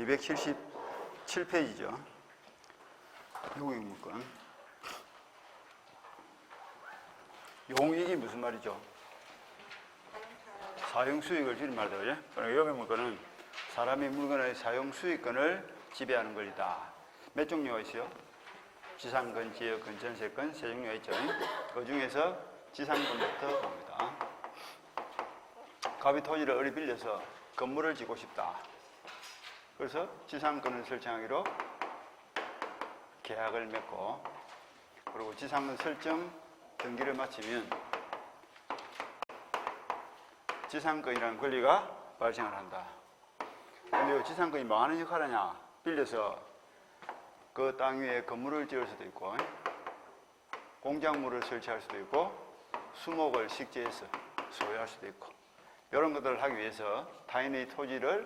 277페이지죠. 유공익물권. 용익이 무슨 말이죠? 사용 수익을 줄인 말이죠. 그러니까 용익물권은 사람이 물건의 사용 수익권을 지배하는 권리다. 몇 종류가 있어요? 지상권, 지역권, 전세권 세 종류가 있죠. 그 중에서 지상권부터 봅니다. 갑이 토지를 어리 빌려서 건물을 짓고 싶다. 그래서 지상권을 설정하기로 계약을 맺고, 그리고 지상권 설정 등기를 마치면 지상권이라는 권리가 발생을 한다. 근데 이 지상권이 뭐 하는 역할을 하냐? 빌려서 그 땅 위에 건물을 지을 수도 있고, 공작물을 설치할 수도 있고, 수목을 식재해서 소유할 수도 있고, 이런 것들을 하기 위해서 타인의 토지를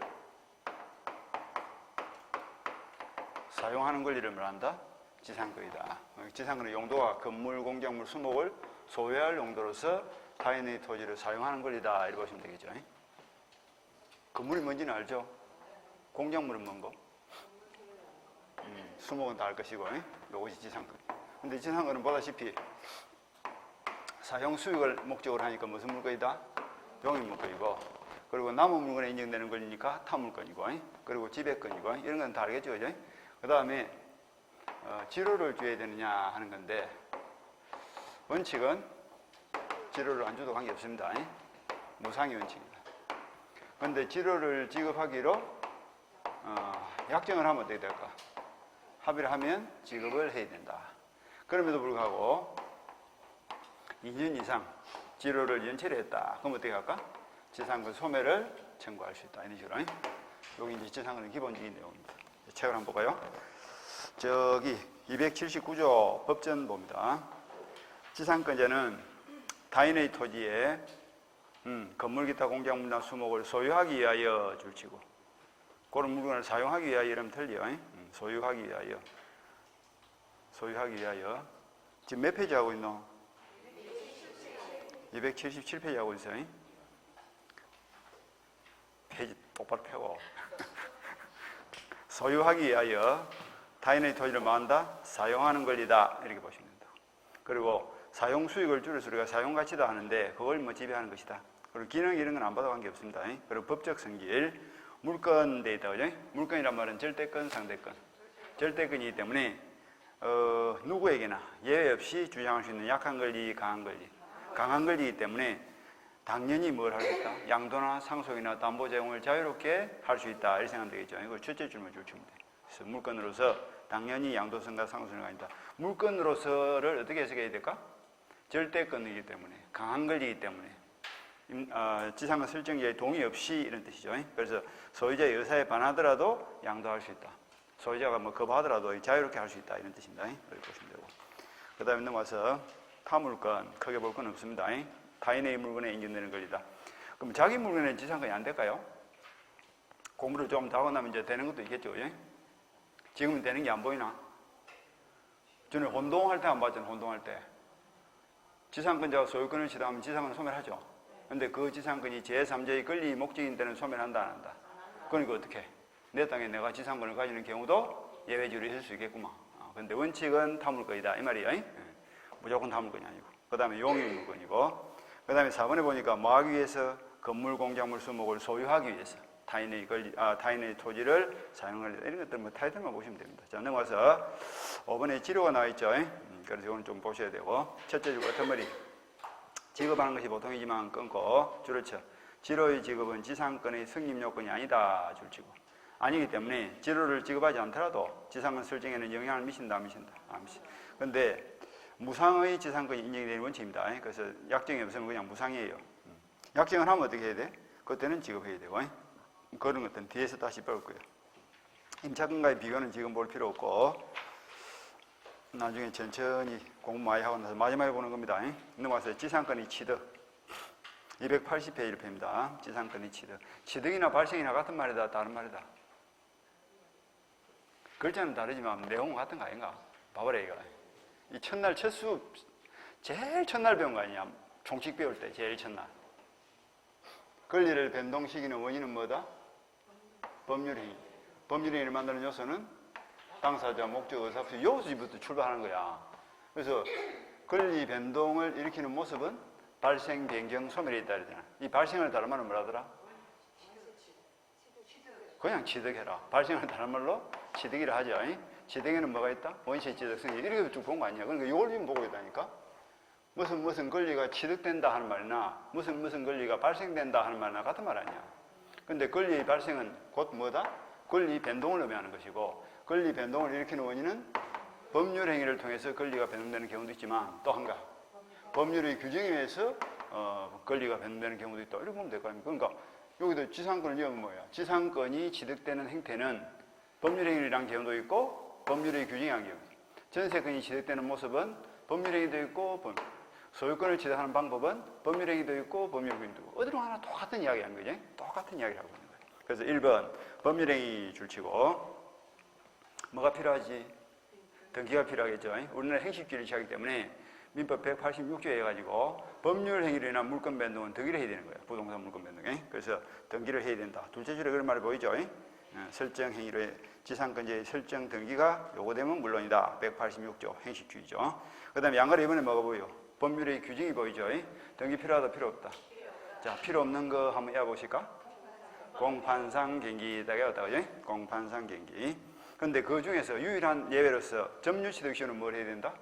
사용하는 권리를 말한다? 지상권이다. 지상권의 용도가 건물, 공작물, 수목을 소유할 용도로서 타인의 토지를 사용하는 권리다. 이렇게 보시면 되겠죠. 건물이 뭔지는 알죠? 공작물은 뭔고? 수목은 다 알 것이고, 이것이 지상권. 근데 지상권은 보다시피 사용 수익을 목적으로 하니까 무슨 물건이다? 용익물건이고, 그리고 남은 물건에 인정되는 권리니까 타물건이고, 그리고 지배권이고, 이런 건 다 알겠죠, 그죠? 그 다음에 지료를 줘야 되느냐 하는 건데, 원칙은 지료를 안 줘도 관계없습니다. 무상의 원칙입니다. 그런데 지료를 지급하기로 약정을 하면 어떻게 될까? 합의를 하면 지급을 해야 된다. 그럼에도 불구하고 2년 이상 지료를 연체를 했다. 그럼 어떻게 할까? 지상권 소멸을 청구할 수 있다. 이런 식으로. 여기 이제 지상권의 기본적인 내용입니다. 책을 한번 볼까요? 저기 279조 법전 봅니다. 지상권자는 타인의 토지에 건물 기타 공작물이나 수목을 소유하기 위하여 줄치고, 그런 물건을 사용하기 위하여 이러면 틀려. 소유하기 위하여. 지금 몇 페이지 하고 있노? 277페이지 하고 있어요. 페이지 똑바로 펴고. 소유하기 위하여 타인의 토지를 뭐한다? 사용하는 권리다. 이렇게 보시면 된다. 그리고 사용 수익을 줄여서 우리가 사용 가치다 하는데, 그걸 뭐 지배하는 것이다. 그리고 기능 이런 건 안 봐도 관계없습니다. 그리고 법적 성질, 물권 돼 있다. 그죠? 물권이란 말은 절대권, 상대권. 절대권이기 때문에 누구에게나 예외 없이 주장할 수 있는 약한 권리, 강한 권리. 강한 권리이기 때문에 당연히 뭘 할 수 있다? 양도나 상속이나 담보 제공을 자유롭게 할 수 있다. 이렇게 생각하면 되겠죠. 이거 첫째 줄만 줄치면 돼. 그래서 물권으로서 당연히 양도성과 상속을 아니다. 물권으로서를 어떻게 해석해야 될까? 절대권이기 때문에, 강한 권리이기 때문에, 지상권 설정자의 동의 없이 이런 뜻이죠. 그래서 소유자의 의사에 반하더라도 양도할 수 있다. 소유자가 뭐 거부하더라도 자유롭게 할 수 있다. 이런 뜻입니다. 이렇게 보시면 되고. 그 다음에 넘어와서 타물권, 크게 볼 건 없습니다. 타인의 물건에 인정되는 권리다. 그럼 자기 물건에 지상권이 안 될까요? 공부를 좀 더 하고 나면 이제 되는 것도 있겠죠. 그죠? 지금은 되는 게 안 보이나? 저는 혼동할 때 안 봤잖아요. 혼동할 때. 지상권자가 소유권을 취득하면 지상권을 소멸하죠. 근데 그 지상권이 제3자의 권리 목적인 때는 소멸한다, 안 한다? 그러니까 어떻게? 내 땅에 내가 지상권을 가지는 경우도 예외적으로 있을 수 있겠구만. 근데 원칙은 타물권이다. 이 말이에요. 무조건 타물권이 아니고. 그 다음에 용익물권이고. 그 다음에 4번에 보니까 뭐 하기 위해서? 건물, 공작물, 수목을 소유하기 위해서. 타인의 토지를 사용하려. 이런 것들 뭐 타이틀만 보시면 됩니다. 자, 넘어가서 5번에 지료가 나와 있죠. 그래서 이건 좀 보셔야 되고. 첫째 줄 같은 머리. 지급하는 것이 보통이지만 끊고 줄을 쳐. 지료의 지급은 지상권의 성립 요건이 아니다. 줄치고. 아니기 때문에 지료를 지급하지 않더라도 지상권 설정에는 영향을 미친다, 안 미친다? 안 미친다. 그런데 무상의 지상권이 인정이 되는 원칙입니다. 그래서 약정이 없으면 그냥 무상이에요. 약정을 하면 어떻게 해야 돼? 그때는 지급해야 되고. 그런 것들은 뒤에서 다시 배울 거예요. 임차권과의 비교는 지금 볼 필요 없고, 나중에 천천히 공부 많이 하고 나서 마지막에 보는 겁니다. 넘어가서 지상권의 취득. 280페이지를 봅니다. 지상권의 취득. 취득이나 발생이나 같은 말이다, 다른 말이다? 글자는 다르지만 내용은 같은 거 아닌가? 봐봐라, 이거. 이 첫날, 첫 수업, 제일 첫날 배운 거 아니야? 총칙 배울 때, 제일 첫날. 권리를 변동시키는 원인은 뭐다? 법률행위. 법률행위를 만드는 요소는 당사자, 목적, 의사표시 여기서부터 출발하는 거야. 그래서 권리 변동을 일으키는 모습은 발생, 변경, 소멸에 있다 그러잖아. 이 발생을 다른 말로 뭐라 하더라? 그냥 취득해라. 발생을 다른 말로 취득이라 하죠. 취득에는 뭐가 있다? 원시의 취득성이 이렇게 쭉 본 거 아니야. 그러니까 이걸 지금 보고 있다니까. 무슨 권리가 취득된다 하는 말이나 무슨 권리가 발생된다 하는 말이나 같은 말 아니야. 근데 권리의 발생은 곧 뭐다? 권리 변동을 의미하는 것이고, 권리 변동을 일으키는 원인은 법률 행위를 통해서 권리가 변동되는 경우도 있지만 또 한가 법률의 규정에 의해서 권리가 변동되는 경우도 있다. 이렇게 보면 될 거 아닙니까? 그러니까 여기도 지상권을 이으면 뭐야? 지상권이 취득되는 행태는 법률 행위라는 경우도 있고 법률의 규정이라는 경우. 전세권이 취득되는 모습은 법률 행위도 있고 소유권을 취득하는 방법은 법률 행위도 있고 법률 규정도 있고 어디로 하나 똑같은 이야기 하는 거지? 똑같은 이야기를 하고 있는 거예요. 그래서 1번 법률 행위 줄치고 뭐가 필요하지? 등기가 필요하겠죠. 우리나라 행식주의를 취하기 때문에 민법 186조에 해가지고 법률 행위로 인한 물권 변동은 등기를 해야 되는 거예요. 부동산 물권 변동. 그래서 등기를 해야 된다. 둘째 줄에 그런 말이 보이죠. 설정 행위로의 지상권자의 설정 등기가 요구되면 물론이다. 186조 행식주의죠. 그 다음에 양가로 이번에 뭐가 보여? 법률의 규정이 보이죠. 등기 필요하다 필요 없다. 자, 필요 없는 거 한번 해보실까? 공판상 경기다가 어디다 그죠? 공판상 경기. 근데 그 중에서 유일한 예외로서 점유취득시효는 뭘 해야 된다?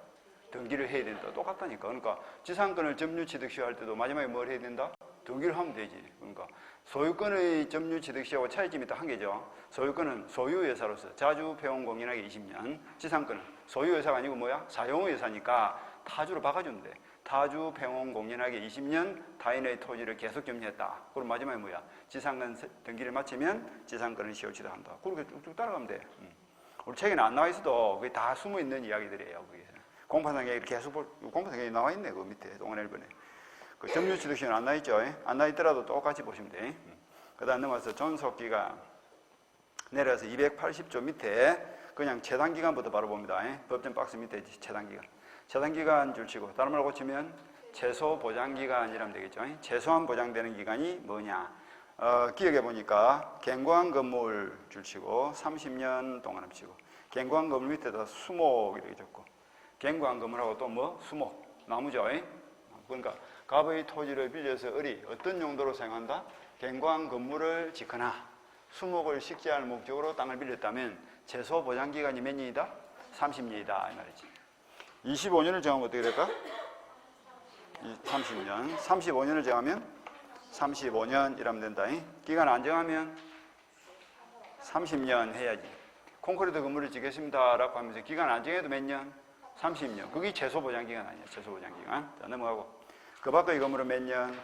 등기를 해야 된다. 똑같다니까. 그러니까 지상권을 점유취득시효 할 때도 마지막에 뭘 해야 된다? 등기를 하면 되지. 그러니까 소유권의 점유취득시효하고 차이점이 딱 한 개죠. 소유권은 소유여사로서 자주 폐원 공인하기 20년, 지상권은 소유여사가 아니고 뭐야? 사용의여사니까 타주로 바꿔주면 돼. 타주 폐원 공인하기 20년 타인의 토지를 계속 점유했다. 그럼 마지막에 뭐야? 지상권 등기를 마치면 지상권을 시효취득한다. 그렇게 쭉쭉 따라가면 돼. 우리 책에는 안 나와 있어도 그게 다 숨어 있는 이야기들이에요. 그게. 공판상에 계속 공판상에 나와 있네. 그 밑에 동안 1번에. 그 점유취득시효는 안 나와 있죠. 안 나와 있더라도 똑같이 보시면 돼. 그 다음 넘어가서 존속기간 내려서 280조 밑에 그냥 최단기간부터 바로 봅니다. 법정 박스 밑에 최단기간. 최단기간 줄치고 다른 말로 고치면 최소 보장기간이라면 되겠죠. 최소한 보장되는 기간이 뭐냐. 기억해 보니까 갱고한 건물 줄치고 30년 동안 합치고 갱고한 건물 밑에다 수목 이렇게 적고 갱고한 건물하고 또 뭐? 수목, 나무죠. 그러니까 갑의 토지를 빌려서 어떤 용도로 사용한다? 갱고한 건물을 짓거나 수목을 식재할 목적으로 땅을 빌렸다면 최소 보장기간이 몇 년이다? 30년이다 이 말이지. 25년을 정하면 어떻게 될까? 30년. 35년을 정하면 35년이라면 된다. 기간 안 정하면 30년 해야지. 콘크리트 건물을 짓겠습니다라고 하면서 기간 안 정해도 몇 년? 30년. 그게 최소 보장 기간 아니야. 최소 보장 기간. 자, 넘어가고. 그 밖의 건물은 몇 년?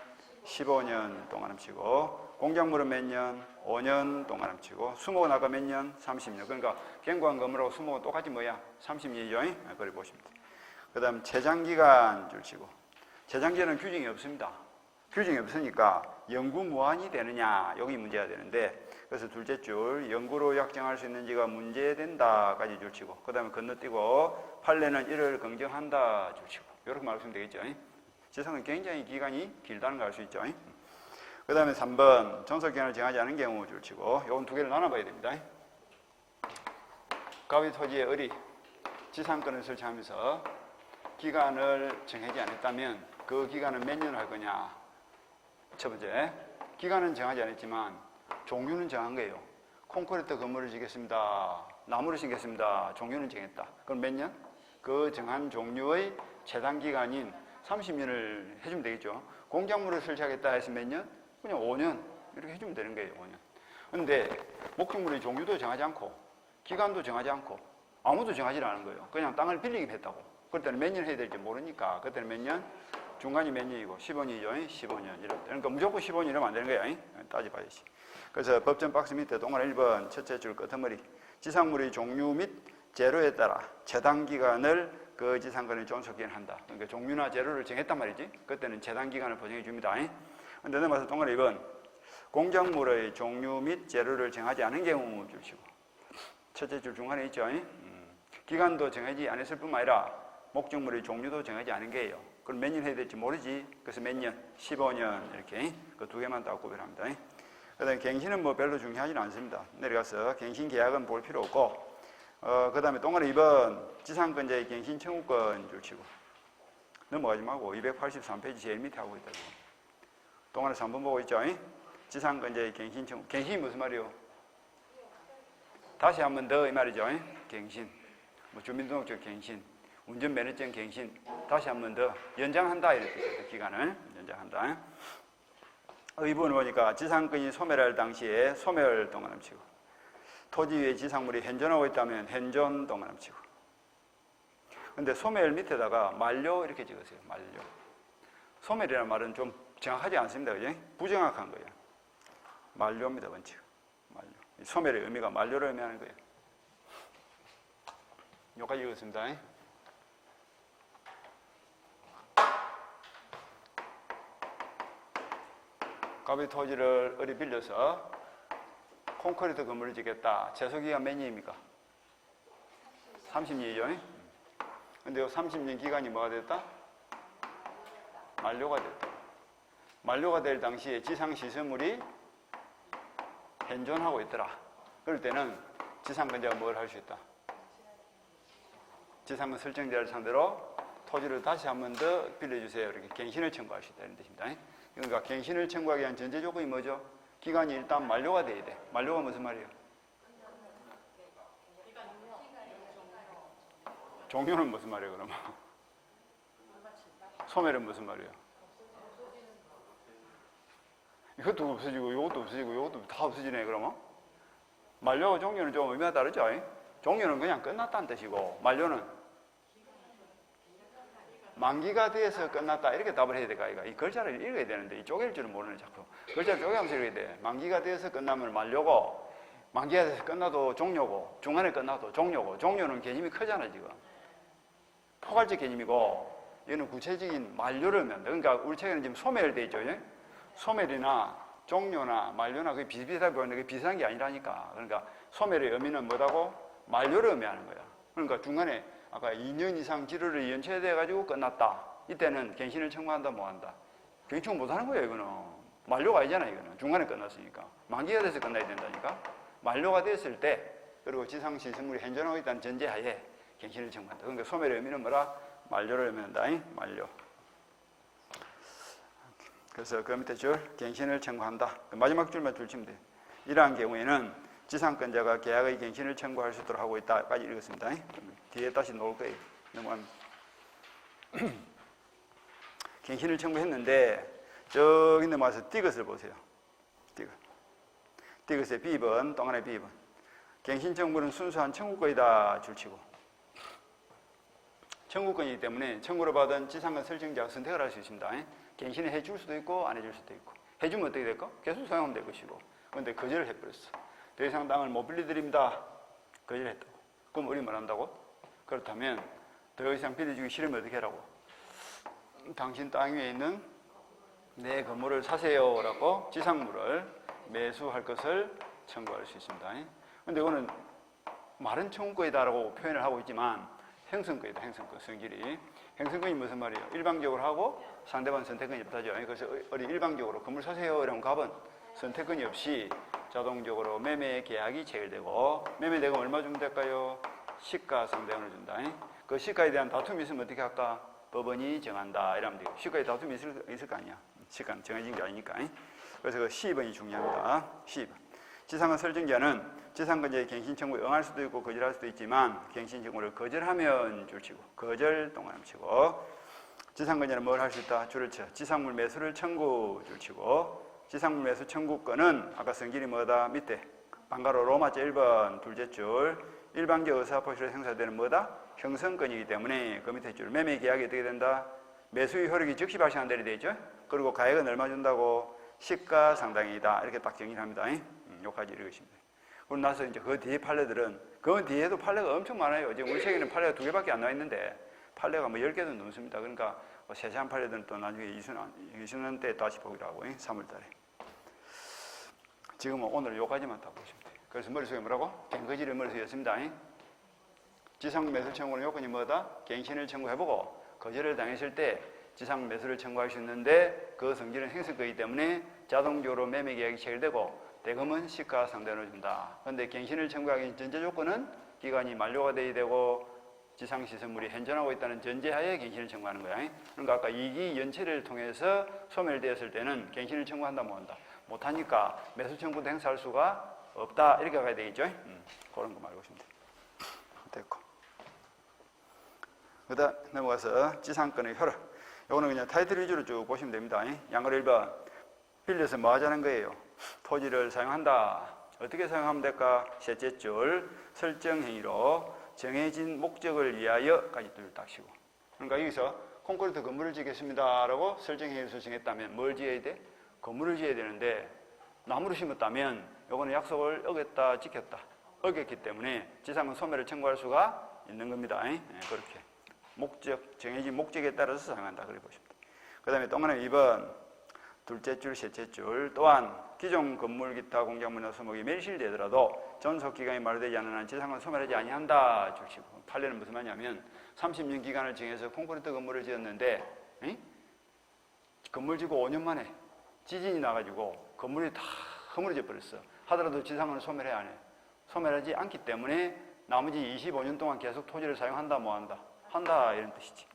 15년 동안 합치고 공작물은 몇 년? 5년 동안 합치고 수목은 아까 몇 년? 30년. 그러니까 갱고한 건물하고 수목은 똑같이 뭐야? 30년이죠. 그걸 보시면 돼요. 그 다음 최장기간 줄치고 최장기간은 규정이 없습니다. 규정이 없으니까 영구 무한이 되느냐 여기 문제가 되는데 그래서 둘째 줄 영구로 약정할 수 있는지가 문제된다까지 줄치고 그 다음에 건너뛰고 판례는 이를 긍정한다 줄치고 이렇게 말하시면 되겠죠. 지상은 굉장히 기간이 길다는 걸 알 수 있죠. 그 다음에 3번 존속기간을 정하지 않은 경우 줄치고 이건 두 개를 나눠봐야 됩니다. 갑의 토지의 을이 지상권을 설치하면서 기간을 정하지 않았다면 그 기간은 몇 년을 할 거냐. 첫 번째, 기간은 정하지 않았지만 종류는 정한 거예요. 콘크리트 건물을 짓겠습니다. 나무를 심겠습니다. 종류는 정했다. 그럼 몇 년? 그 정한 종류의 최단 기간인 30년을 해주면 되겠죠. 공작물을 설치하겠다 해서 몇 년? 그냥 5년 이렇게 해주면 되는 거예요. 5년. 그런데 목적물의 종류도 정하지 않고 기간도 정하지 않고 아무도 정하지 않은 거예요. 그냥 땅을 빌리기로 했다고. 그때는 몇 년 해야 될지 모르니까 그때는 몇 년? 중간이 몇 년이고 15년이죠. 15년 이럴 때. 그러니까 무조건 15년 이러면 안 되는 거예요. 따져봐야지. 그래서 법정 박스 밑에 동그란 1번 첫째 줄 끝머리 지상물의 종류 및 재료에 따라 최단 기간을 그 지상권의 존속기간 한다. 그러니까 종류나 재료를 정했단 말이지. 그때는 최단 기간을 보정해 줍니다. 그런데 넘어서 동그란 2번 공작물의 종류 및 재료를 정하지 않은 경우 줄치고 첫째 줄 중간에 있죠. 기간도 정하지 않았을 뿐만 아니라 목적물의 종류도 정하지 않은 게예요. 그럼 몇 년 해야 될지 모르지. 그래서 몇 년? 15년 이렇게 그 두 개만 딱 구별합니다. 그 그다음에 갱신은 뭐 별로 중요하지는 않습니다. 내려가서 갱신 계약은 볼 필요 없고, 그다음에 동안에 2번 지상권자의 갱신 청구권 줄치고 넘어가지 말고 283페이지 제일 밑에 하고 있다. 동안에 3번 보고 있죠? 지상권자의 갱신 청구. 갱신이 무슨 말이요? 다시 한 번 더 이 말이죠. 갱신. 뭐 주민등록증 갱신, 운전면허증 갱신. 다시 한 번 더 연장한다 이렇게 뜻이죠. 기간을 연장한다. 의부는 보니까 지상권이 소멸할 당시에 소멸 동그라미 치고, 토지 위에 지상물이 현존하고 있다면 현존 동그라미 치고. 근데 소멸 밑에다가 만료 이렇게 찍으세요. 만료. 소멸이라는 말은 좀 정확하지 않습니다. 그죠? 부정확한 거예요. 만료입니다. 원칙. 만료. 소멸의 의미가 만료를 의미하는 거예요. 여기까지 읽었습니다. 갑의 토지를 어디 빌려서 콘크리트 건물을 짓겠다. 제소기간 몇 년입니까? 30년이죠. 근데 이 30년 기간이 뭐가 됐다? 만료가 됐다. 만료가 될 당시에 지상시설물이 현존하고 있더라. 그럴 때는 지상권자가 뭘 할 수 있다? 지상권 설정자를 상대로 토지를 다시 한 번 더 빌려주세요. 이렇게 갱신을 청구할 수 있다. 이런 뜻입니다. 그러니까 갱신을 청구하기 위한 전제 조건이 뭐죠? 기간이 일단 만료가 돼야 돼. 만료가 무슨 말이에요? 종료는 무슨 말이에요, 그러면? 소멸은 무슨 말이에요? 이것도 없어지고, 이것도 없어지고, 이것도 다 없어지네, 그러면? 만료와 종료는 좀 의미가 다르죠? 종료는 그냥 끝났다는 뜻이고, 만료는 만기가 돼서 끝났다 이렇게 답을 해야 될까 이거 이 글자를 읽어야 되는데 이 쪼갤 줄은 모르네 자꾸 글자를 쪼개면서 읽어야 돼. 만기가 돼서 끝나면 만료고 만기가 돼서 끝나도 종료고 중간에 끝나도 종료고 종료는 개념이 크잖아 지금 포괄적 개념이고 얘는 구체적인 만료를 의미한다. 그러니까 우리 책에는 지금 소멸돼 있죠. 소멸이나 종료나 만료나 그게 비슷비슷하게 보이는데 그게 비슷한 게 아니라니까. 그러니까 소멸의 의미는 뭐라고? 만료를 의미하는 거야. 그러니까 중간에 아까 2년 이상 기로를 연체돼가지고 끝났다. 이때는 갱신을 청구한다, 뭐 한다. 갱신 청구 못 하는 거예요, 이거는. 만료가 아니잖아, 이거는. 중간에 끝났으니까. 만기가 돼서 끝나야 된다니까. 만료가 됐을 때, 그리고 지상시설물이 현존하고 있다는 전제하에 갱신을 청구한다. 그러니까 소멸의 의미는 뭐라? 만료를 의미한다. 만료. 그래서 그 밑에 줄, 갱신을 청구한다. 마지막 줄만 줄치면 돼요. 이러한 경우에는 지상권자가 계약의 갱신을 청구할 수 있도록 하고 있다까지 읽었습니다. 뒤에 다시 놓을 거예요. 넘어갑니다. 갱신을 청구했는데 저기 넘어가서 디귿을 보세요. 디귿의 B번, 동안의 B번. 갱신 청구는 순수한 청구권이다 줄치고 청구권이기 때문에 청구를 받은 지상권 설정자가 선택을 할 수 있습니다. 갱신을 해줄 수도 있고 안 해줄 수도 있고 해주면 어떻게 될까? 계속 사용하면 될 것이고 그런데 거절을 해버렸어. 더 이상 땅을 못 빌려드립니다. 거절했다고. 그럼 우리 뭘 한다고? 그렇다면 더 이상 빌려주기 싫으면 어떻게 하라고? 당신 땅 위에 있는 내 건물을 사세요 라고 지상물을 매수할 것을 청구할 수 있습니다. 그런데 이거는 말은 청구권이다라고 표현을 하고 있지만 행성권이다. 행성권, 성질이. 행성권이 무슨 말이에요? 일방적으로 하고 상대방 선택권이 없다죠. 그래서 어디 일방적으로 건물 사세요 이런 값은 선택권이 없이 자동적으로 매매 계약이 체결되고 매매 대금 얼마 주면 될까요? 시가상대원을 준다. 그 시가에 대한 다툼이 있으면 어떻게 할까? 법원이 정한다. 이러면 돼요. 시가에 다툼이 있을 거 아니야. 시가는 정해진 게 아니니까. 그래서 그 12번이 중요합니다. 12번. 지상권 설정자는 지상권자의 갱신 청구에 응할 수도 있고 거절할 수도 있지만 갱신 청구를 거절하면 줄치고 거절 동그라미 치고 지상권자는 뭘 할 수 있다? 줄을 쳐. 지상물 매수를 청구 줄치고 지상물 매수 청구권은 아까 성질이 뭐다? 밑에 반가로 로마자 1번 둘째 줄 일방적 의사표시로 행사되는 뭐다? 형성권이기 때문에 그 밑에 줄 매매 계약이 어떻게 된다? 매수의 효력이 즉시 발생한다 이렇게 되어 있죠? 그리고 가액은 얼마 준다고? 시가 상당이다 이렇게 딱 정의를 합니다. 여기까지 읽으시면 돼요. 그러고 나서 이제 그 뒤에 판례들은 그 뒤에도 판례가 엄청 많아요. 지금 우리 책에는 판례가 2개밖에 안 나와 있는데 판례가 뭐 10개도 넘습니다. 그러니까 세세한 판례들은 또 나중에 이순환 때 다시 보기로 하고 3월 달에. 지금은 오늘 요까지만 다 보시면 돼요. 그래서 머릿속에 뭐라고? 갱거지를 머릿속에 였습니다. 지상 매수 청구는 요건이 뭐다? 갱신을 청구해보고 거절을 당했을 때 지상 매수를 청구할 수 있는데 그 성질은 행성거이기 때문에 자동적으로 매매 계약이 체결되고 대금은 시가상대로 준다. 그런데 갱신을 청구하기 전제 조건은 기간이 만료가 돼야 되고 지상시설물이 현존하고 있다는 전제하에 갱신을 청구하는 거야. 그러니까 아까 이기 연체를 통해서 소멸되었을 때는 갱신을 청구한다 못한다. 못하니까 매수 청구도 행사할 수가 없다. 이렇게 가야 되겠죠. 그런 거 말고 오시면 돼. 됐고. 그다음 넘어가서 지상권의 효력. 요거는 그냥 타이틀 위주로 쭉 보시면 됩니다. 양걸 1번 빌려서 뭐 하자는 거예요? 토지를 사용한다. 어떻게 사용하면 될까? 셋째 줄 설정 행위로 정해진 목적을 위하여까지 둘 딱 쉬고. 그러니까 여기서 콘크리트 건물을 짓겠습니다라고 설정 행위를 정했다면 뭘 지어야 돼? 건물을 지어야 되는데 나무를 심었다면 요거는 약속을 어겼다 지켰다. 어겼기 때문에 지상권 소멸을 청구할 수가 있는 겁니다. 그렇게 목적 정해진 목적에 따라서 사용한다. 그래 보십니다. 그다음에 또 하나 2번 둘째 줄, 셋째 줄 또한 기존 건물 기타 공작물이나 소목이 멸실되더라도 전속 기간이 만료되지 않는 한 지상권 소멸하지 아니한다. 줄치고 판례는 무슨 말이냐면 30년 기간을 정해서 콘크리트 건물을 지었는데 건물 짓고 5년 만에 지진이 나가지고 건물이 다 허물어져 버렸어. 하더라도 지상권을 소멸해야 안 해. 소멸하지 않기 때문에 나머지 25년 동안 계속 토지를 사용한다 뭐 한다? 한다 이런 뜻이지.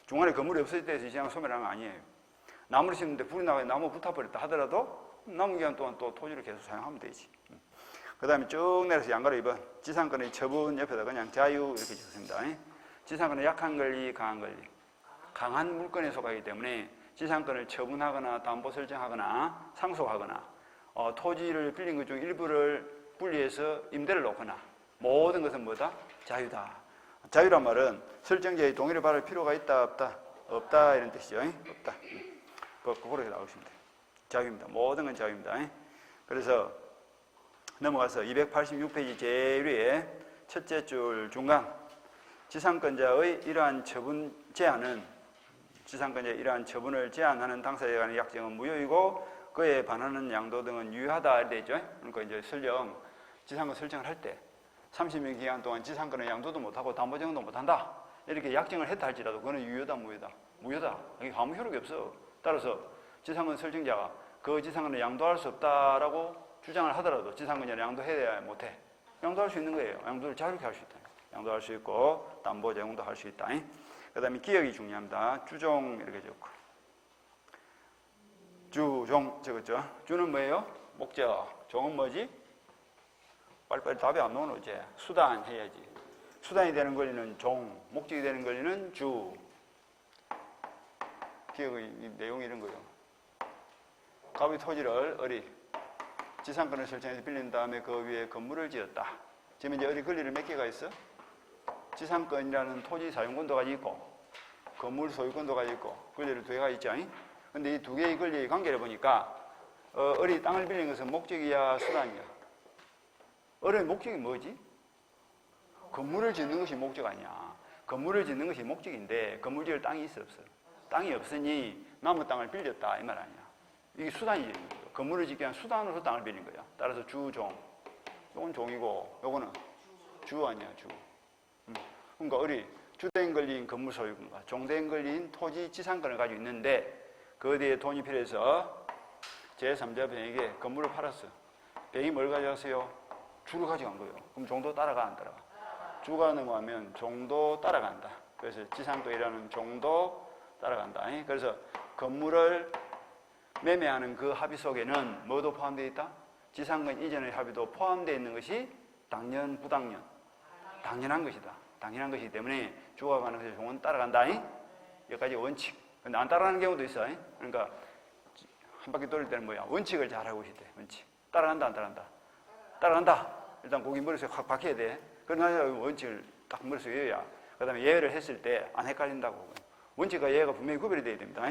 중간에 건물이 없어질 때에서 지상권 소멸하는 거 아니에요. 나무를 심는데 불이 나가서 나무 붙어버렸다 하더라도 남은 기간 동안 또 토지를 계속 사용하면 되지. 그 다음에 쭉 내려서 양가로 2번 지상권의 처분 옆에다 그냥 자유 이렇게 적습니다. 지상권은 약한 권리, 강한 권리. 강한 물건에 속하기 때문에 지상권을 처분하거나 담보 설정하거나 상속하거나 토지를 빌린 것 중 일부를 분리해서 임대를 놓거나 모든 것은 뭐다? 자유다. 자유란 말은 설정자의 동의를 받을 필요가 있다 없다? 없다 이런 뜻이죠. 없다. 그렇게 나오십니다. 자유입니다. 모든 건 자유입니다. 그래서 넘어가서 286페이지 제일 위에 첫째 줄 중간 지상권자의 이러한 처분 제한은 지상권자의 이러한 처분을 제한하는 당사자에 관한 약정은 무효이고 그에 반하는 양도 등은 유효하다 되죠. 그러니까 이제 설령 지상권 설정을 할 때 30년 기간 동안 지상권의 양도도 못하고 담보정도 못한다 이렇게 약정을 했다 할지라도 그거는 유효다 무효다? 무효다. 이게 아무 효력이 없어. 따라서 지상권 설정자가 그 지상권을 양도할 수 없다라고 주장을 하더라도 지상권자는 양도해야 못해. 양도할 수 있는 거예요. 양도를 자유롭게 할 수 있다. 양도할 수 있고 담보 제공도 할 수 있다. 그 다음에 기억이 중요합니다. 주종 이렇게 적고 주종 적었죠. 주는 뭐예요? 목적. 종은 뭐지? 빨리빨리 답이 안 나오는 어째. 수단 해야지. 수단이 되는 권리는 종, 목적이 되는 권리는 주. 기억의 내용이 이런 거예요. 갑이 토지를 어리 지상권을 설정해서 빌린 다음에 그 위에 건물을 지었다. 지금 이제 어리 권리를 몇 개가 있어? 지상권이라는 토지 사용권도가 있고 건물 소유권도가 있고 권리를 두 개가 있죠. 근데 이 두 개의 권리의 관계를 보니까 어리 땅을 빌린 것은 목적이야 수단이야? 어리의 목적이 뭐지? 건물을 짓는 것이 목적 아니야. 건물을 짓는 것이 목적인데 건물 지을 땅이 있어 없어? 땅이 없으니 남의 땅을 빌렸다 이 말 아니야. 이게 수단이 건물을 짓기 위한 수단으로 땅을 빌린 거야. 따라서 주종. 요건 종이고 요거는 주 아니야 주. 그러니까 어리 주된 권리인 건물 소유권과 종된 권리인 토지 지상권을 가지고 있는데 그 뒤에 돈이 필요해서 제3자 병에게 건물을 팔았어. 병이 뭘 가져갔어요? 주를 가져간 거예요. 그럼 종도 따라가 안 따라가? 주가 넘어가면 종도 따라간다. 그래서 지상권이라는 종도 따라간다. 그래서 건물을 매매하는 그 합의 속에는 뭐도 포함되어 있다? 지상권 이전의 합의도 포함되어 있는 것이 당연, 부당연? 당연한 것이다. 당연한 것이기 때문에 주가 가는 것에 종은 따라간다. 여기까지 원칙. 근데 안 따라가는 경우도 있어. 그러니까 한 바퀴 돌릴 때는 뭐야? 원칙을 잘 알고 있대. 원칙. 따라간다, 안 따라간다? 따라간다. 일단 거기 머릿속에 확 박혀야 돼. 그러나 원칙을 딱 머릿속에 외워야. 그 다음에 예외를 했을 때 안 헷갈린다고. 원칙과 예외가 분명히 구별이 돼야 됩니다.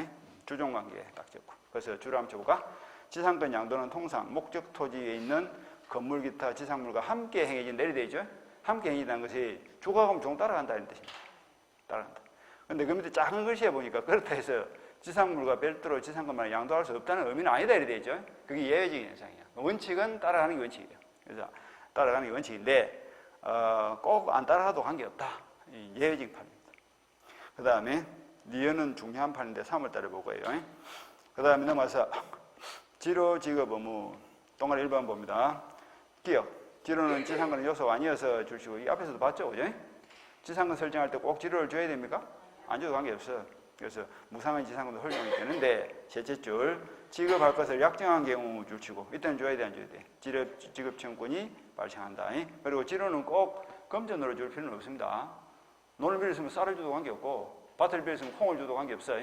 주종관계 딱 적고. 그래서 주로 한번 쳐볼까? 지상권 양도는 통상 목적 토지에 있는 건물 기타 지상물과 함께 행해진 내리되죠. 함께 행해진다는 것이 주가 가면 종 따라간다 이런 뜻입니다. 따라간다. 근데 그 밑에 작은 글씨에 보니까 그렇다 해서 지상물과 별도로 지상권만 양도할 수 없다는 의미는 아니다 이래 되죠. 그게 예외적인 현상이야. 원칙은 따라가는 게 원칙이에요. 그래서 따라가는 게 원칙인데 꼭 안 따라가도 관계없다. 예외적인 판입니다. 그 다음에 니은은 중요한 판인데 3월달에 보고요. 그 다음에 넘어서 지로 직업 의무 동아리 1번 봅니다. 기억. 지로는 지상권은 요소가 아니어서 주시고, 이 앞에서도 봤죠, 그죠? 지상권 설정할 때 꼭 지로를 줘야 됩니까? 안 줘도 관계없어. 그래서 무상한 지상권도 활용이 되는데, 셋째 줄, 지급할 것을 약정한 경우 줄치고, 이때는 줘야 돼, 안 줘야 돼? 지급청구권이 발생한다. 그리고 지로는 꼭 금전으로 줄 필요는 없습니다. 논을 빌렸으면 쌀을 줘도 관계없고, 밭을 빌렸으면 콩을 줘도 관계없어.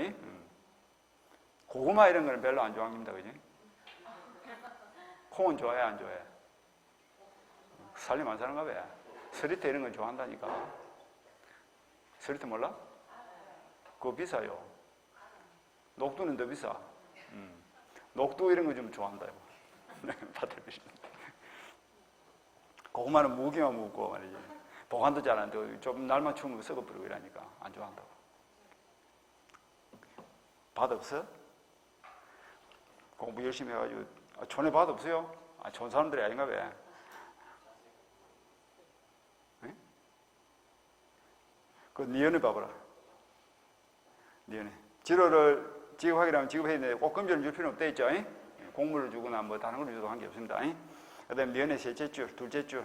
고구마 이런 거는 별로 안 좋아합니다, 그지? 콩은 좋아해, 안 좋아해? 살림 안 사는가 봐. 서리태 이런 건 좋아한다니까. 서리태 몰라? 그거 비싸요. 녹두는 더 비싸. 녹두 이런 거 좀 좋아한다. 밭을 비시는데. 고구마는 무기만 묵고 말이지. 보관도 잘 안 되고 좀 날만 추우면 썩어버리고 이러니까 안 좋아한다고. 밭 없어? 공부 열심히 해가지고 촌에 밭 없어요? 촌 사람들이 아닌가 봐. 그 니은을 봐봐라. 니은에 지로를 지급하기라면 지급해야 되는데 꼭 금전을 줄 필요는 없다 했죠. 공물을 주거나 뭐 다른 걸 줘도 관계없습니다. 그 다음에 니은의 셋째 줄, 둘째 줄.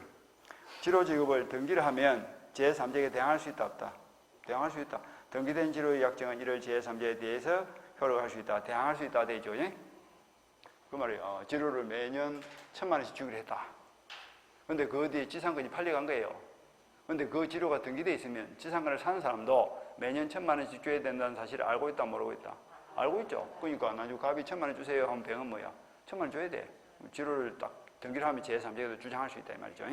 지로 지급을 등기를 하면 제3자에게 대항할 수 있다 없다? 대항할 수 있다. 등기된 지로의 약정은 이를 제3자에 대해서 효력할 수 있다. 대항할 수 있다 되죠. 그 말이에요. 지로를 매년 1,000만 원씩 주기로 했다. 근데 그 뒤에 지상권이 팔려간 거예요. 근데 그 지로가 등기되어 있으면 지상권을 사는 사람도 매년 1,000만 원씩 줘야 된다는 사실을 알고 있다, 모르고 있다? 알고 있죠. 그러니까 나중에 갑이 1,000만 원 주세요 하면 병은 뭐야? 1,000만 원 줘야 돼. 지로를 딱 등기를 하면 제3자에도 주장할 수 있다 이 말이죠.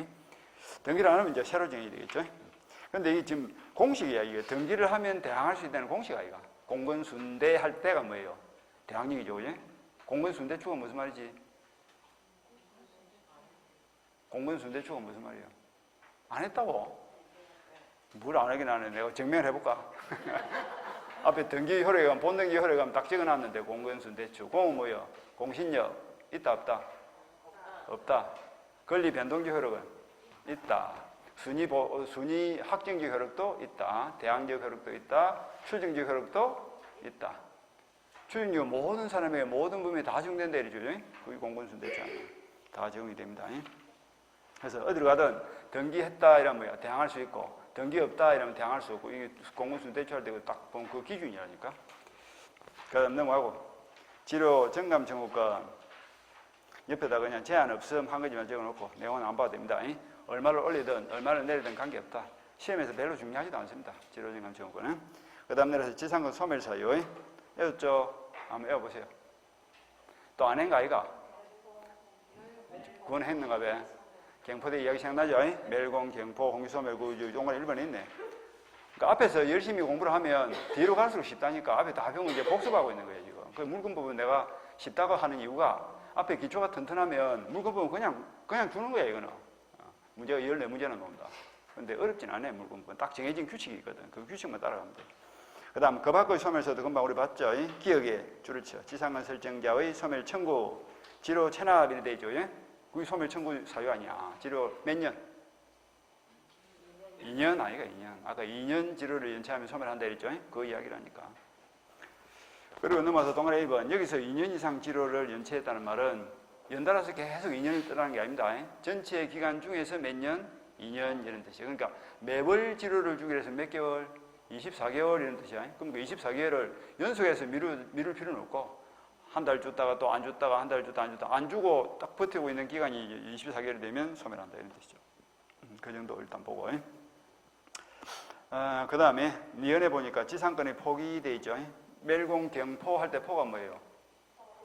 등기를 안 하면 이제 새로 정해야 되겠죠. 근데 이게 지금 공식이야. 이게 등기를 하면 대항할 수 있다는 공식 아이가. 공건순대 할 때가 뭐예요? 대항력이죠. 그죠? 공건순대추가 무슨 말이지? 공건순대추가 무슨 말이에요? 안 했다고? 뭘 안 하긴 하네. 내가 증명해볼까? 앞에 등기 효력은 본등기 효력은 딱 적어놨는데 공건순대추. 공은 뭐예요? 공신력 있다 없다? 없다. 권리 변동적 효력은 있다. 순위 확정적 효력도 있다. 대항적 효력도 있다. 추정적 효력도 있다. 추정력 모든 사람에게 모든 부분에 다 적용된다 이러죠. 그게 공건순대추 아니에요. 다 적용이 됩니다. 그래서 어디를 가든 등기했다 이러면 뭐야? 대항할 수 있고 등기 없다 이러면 대항할 수 없고 이게 공건순대추 할 때 딱 보면 그 기준이라니까. 그 다음 넘어가고 지로 정감 청구권 옆에다 그냥 제한 없음 한 가지만 적어놓고 내용은 안 봐도 됩니다. 얼마를 올리든 얼마를 내리든 관계없다. 시험에서 별로 중요하지도 않습니다. 지로 정감 청구권은. 그 다음 내려서 지상권 소멸 사유 외웠죠? 한번 외워보세요. 또 안 한가 아이가? 그건 했는가 봐. 경포대 이야기 생각나죠? 멜공, 경포, 홍기소멸, 그 용어는 1번에 있네. 그러니까 앞에서 열심히 공부를 하면 뒤로 갈수록 쉽다니까. 앞에 다 배우면 이제 복습하고 있는 거예요, 지금. 그 물건 부분 내가 쉽다고 하는 이유가 앞에 기초가 튼튼하면 물건 부분 그냥 주는 거야, 이거는. 문제가 14문제나 나온다. 근데 어렵진 않아요, 물건 부분. 딱 정해진 규칙이 있거든. 그 규칙만 따라가면 돼. 그 다음, 그 밖의 소멸서도 금방 우리 봤죠? 기억에 줄을 쳐. 지상권 설정자의 소멸 청구. 지로 체납이 되죠, 그게 소멸 청구 사유 아니야. 지로 몇 년? 2년 아이가 2년. 아까 2년 지로를 연체하면 소멸한다 했죠? 그 이야기라니까. 그리고 넘어서 동아리 1번. 여기서 2년 이상 지로를 연체했다는 말은 연달아서 계속 2년을 떠나는 게 아닙니다. 전체 기간 중에서 몇 년? 2년 이런 뜻이에요. 그러니까 매월 지로를 주기로 해서 몇 개월? 24개월 이런 뜻이야. 그럼 그 24개월을 연속해서 미룰 필요는 없고 한 달 줬다가 또 안 줬다가 한 달 줬다가 안 줬다가 안 주고 딱 버티고 있는 기간이 24개월이 되면 소멸한다 이런 뜻이죠. 그 정도 일단 보고. 그 다음에 니은에 보니까 지상권이 포기되어 있죠. 멜공, 경포 할 때 포가 뭐예요?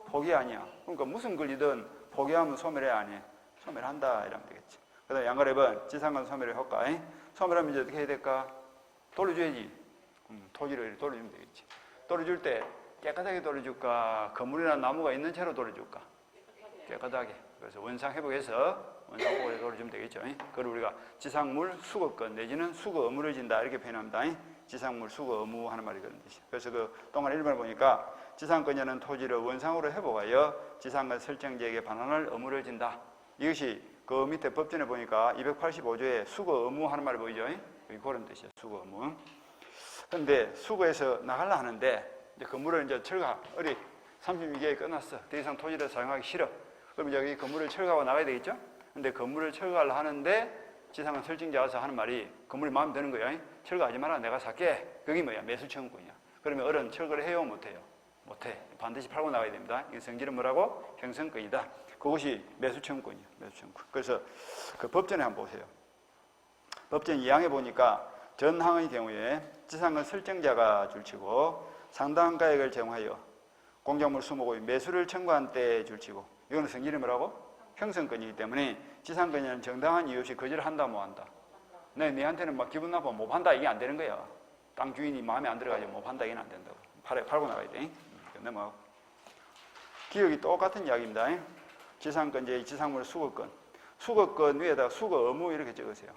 포기 아니야. 그러니까 무슨 권리든 포기하면 소멸해 안 해? 소멸한다 이러면 되겠지. 그 다음에 양가랩은 지상권 소멸의 효과. 소멸하면 이제 어떻게 해야 될까? 돌려줘야지. 토지를 돌려주면 되겠지. 돌려줄 때 깨끗하게 돌려줄까? 건물이나 나무가 있는 채로 돌려줄까? 깨끗하게. 그래서 원상 회복해서 원상 복원해서 돌려주면 되겠죠. 그걸 우리가 지상물 수거권 내지는 수거 의무를 진다 이렇게 표현합니다. 지상물 수거 의무 하는 말이 그런 뜻이에요. 그래서 그 동안 1번을 보니까 지상권자는 토지를 원상으로 회복하여 지상권 설정지에게 반환할 의무를 진다. 이것이 그 밑에 법전에 보니까 285조에 수거 의무 하는 말이 보이죠? 그런 뜻이에요. 수거 의무. 그런데 수거해서 나가려 하는데 이제 건물을 이제 철거, 어리 32개에 끝났어. 더 이상 토지를 사용하기 싫어. 그럼 여기 건물을 철거하고 나가야 되겠죠? 근데 건물을 철거를 하는데 지상은 설정자 와서 하는 말이 건물이 마음에 드는 거야. 철거하지 마라. 내가 살게. 그게 뭐야? 매수 청구권이야. 그러면 어른 철거를 해요? 못해요? 못해. 반드시 팔고 나가야 됩니다. 이 성질은 뭐라고? 형성권이다. 그것이 매수 청구권이야. 매수 청구권. 그래서 그 법전에 한번 보세요. 법전 2항에 보니까 전항의 경우에 지상은 설정자가 줄치고 상당한 가액을 제공하여 공작물 수목의 매수를 청구한 때에 줄치고 이거는 성질이 뭐라고? 형성권이기 때문에 지상권자는 정당한 이유 없이 거절을 한다 못 한다. 너한테는 막 기분 나빠 못 판다 이게 안 되는 거야. 땅 주인이 마음에 안 들어가지고 못 판다 이게는 안 된다고. 팔고 나가야 돼. 넘어가고. 기억이 똑같은 이야기입니다. 지상권자의 지상물 수거권. 수거권 위에다가 수거 의무 이렇게 적으세요.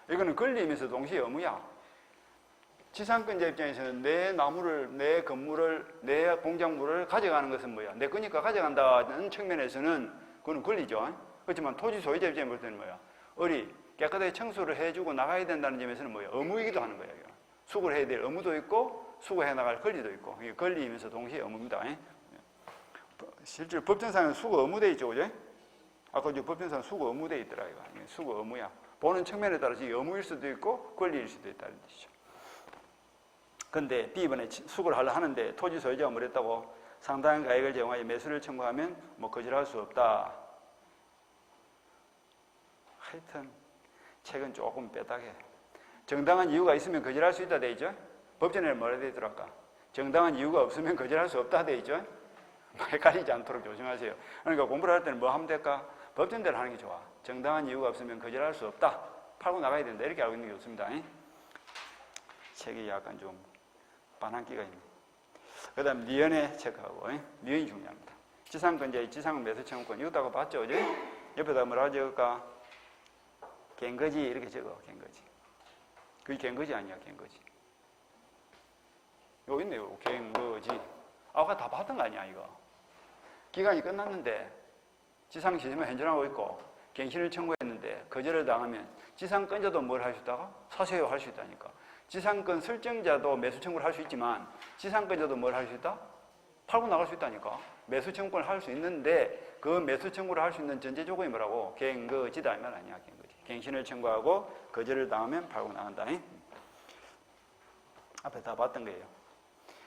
이거는 권리이면서 동시에 의무야. 지상권자 입장에서는 내 나무를, 내 건물을, 내 공작물을 가져가는 것은 뭐야? 내 거니까 가져간다는 측면에서는 그건 권리죠. 그렇지만 토지 소유자 입장에 볼 때는 뭐야? 깨끗하게 청소를 해주고 나가야 된다는 점에서는 뭐야? 의무이기도 하는 거야. 수거를 해야 될 의무도 있고 수거해 나갈 권리도 있고 이게 권리이면서 동시에 의무입니다. 실제로 법정상은 수거 의무돼 있죠, 그죠? 아까 이제 법정상 수거 의무돼 있더라 이거. 수거 의무야. 보는 측면에 따라서 의무일 수도 있고 권리일 수도 있다는 뜻이죠. 근데 B번에 수거를 하려 하는데 토지 소유자가 뭐랬다고? 상당한 가액을 제공하여 매수를 청구하면 뭐 거절할 수 없다. 하여튼 책은 조금 빼다게. 정당한 이유가 있으면 거절할 수 있다 돼 있죠? 법전에는 뭐라 돼 있더라 아까? 정당한 이유가 없으면 거절할 수 없다 돼 있죠? 헷갈리지 않도록 조심하세요. 그러니까 공부를 할 때는 뭐 하면 될까? 법전대로 하는 게 좋아. 정당한 이유가 없으면 거절할 수 없다. 팔고 나가야 된다. 이렇게 알고 있는 게 좋습니다. 책이 약간 좀 반항기가 있네. 그 다음 니은에 체크하고 니은이 중요합니다. 지상권자의 지상 매수 청구권 이것도 봤죠? 어제? 옆에다 뭐라 적을까? 갠거지 이렇게 적어. 갠거지. 그게 갠거지 아니야. 갠거지. 여기 있네요. 갠거지. 아까 다 봤던 거 아니야 이거. 기간이 끝났는데 지상 시세만 현존하고 있고 갱신을 청구했는데 거절을 당하면 지상권자도 뭘 할 수 있다가 사세요 할 수 있다니까. 지상권 설정자도 매수 청구를 할 수 있지만 지상권자도 뭘 할 수 있다? 팔고 나갈 수 있다니까. 매수 청구를 할 수 있는데 그 매수 청구를 할 수 있는 전제 조건이 뭐라고? 갱거지다 이 말 아니야. 갱거지. 갱신을 청구하고 거절을 당하면 팔고 나간다. 앞에 다 봤던 거예요.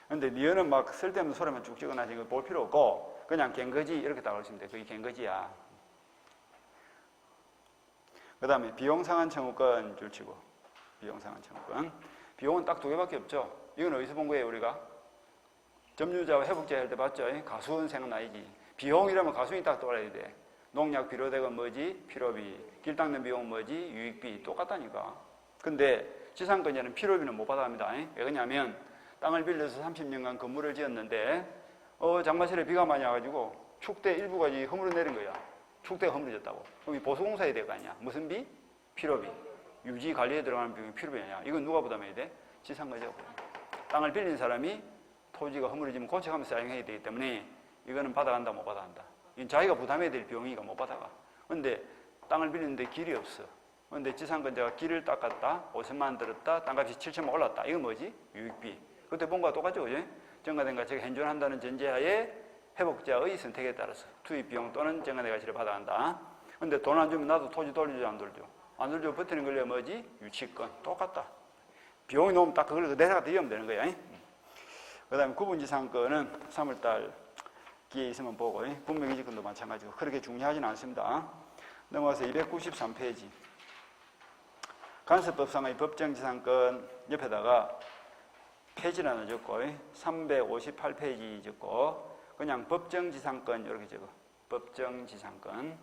근데 니은은 막 쓸데없는 소리만 쭉 적어놔서 이거 볼 필요 없고 그냥 갱거지 이렇게 딱 하시면 돼. 그게 갱거지야. 그 다음에 비용상한 청구권 줄치고 비용상한 청구권. 비용은 딱 두 개밖에 없죠. 이건 어디서 본 거예요 우리가? 점유자와 회복자 할 때 봤죠? 가수는 생각나야지. 비용이라면 가수이 딱 떠올라야 돼. 농약 비료대가 뭐지? 필요비. 길 닦는 비용은 뭐지? 유익비. 똑같다니까. 근데 지상권자는 필요비는 못 받아갑니다. 왜 그러냐면 땅을 빌려서 30년간 건물을 지었는데 장마철에 비가 많이 와가지고 축대 일부가 허물어내린 거야. 축대가 허물어졌다고. 그럼 이 보수공사해야 될 거 아니야. 무슨 비? 필요비. 유지 관리에 들어가는 비용이 필요비 아니야. 이건 누가 부담해야 돼? 지상권자가. 땅을 빌린 사람이 토지가 허물어지면 고쳐가면서 사용해야 되기 때문에 이거는 받아간다 못 받아간다. 이건 자기가 부담해야 될 비용이니까 못 받아가. 그런데 땅을 빌리는데 길이 없어. 그런데 지상권자가 길을 닦았다. 50만 원 들었다. 땅값이 7천만 올랐다. 이건 뭐지? 유익비. 그때 본 거와 똑같죠, 그죠? 정가된 가치가 현존한다는 전제하에 회복자의 선택에 따라서 투입 비용 또는 정가된 가치를 받아간다. 근데 돈 안 주면 나도 토지 돌려줘, 안 돌려줘? 안 돌려줘 버티는 걸려 뭐지? 유치권. 똑같다. 비용이 너무 딱 그걸 내다가 대면 되는 거야. 그 다음에 구분지상권은 3월달 기회 있으면 보고, 분명이지권도 마찬가지고 그렇게 중요하지는 않습니다. 넘어가서 293페이지. 간섭법상의 법정지상권 옆에다가 페이지를 하나 적고 358페이지 적고 그냥 법정지상권 이렇게 적어. 법정지상권.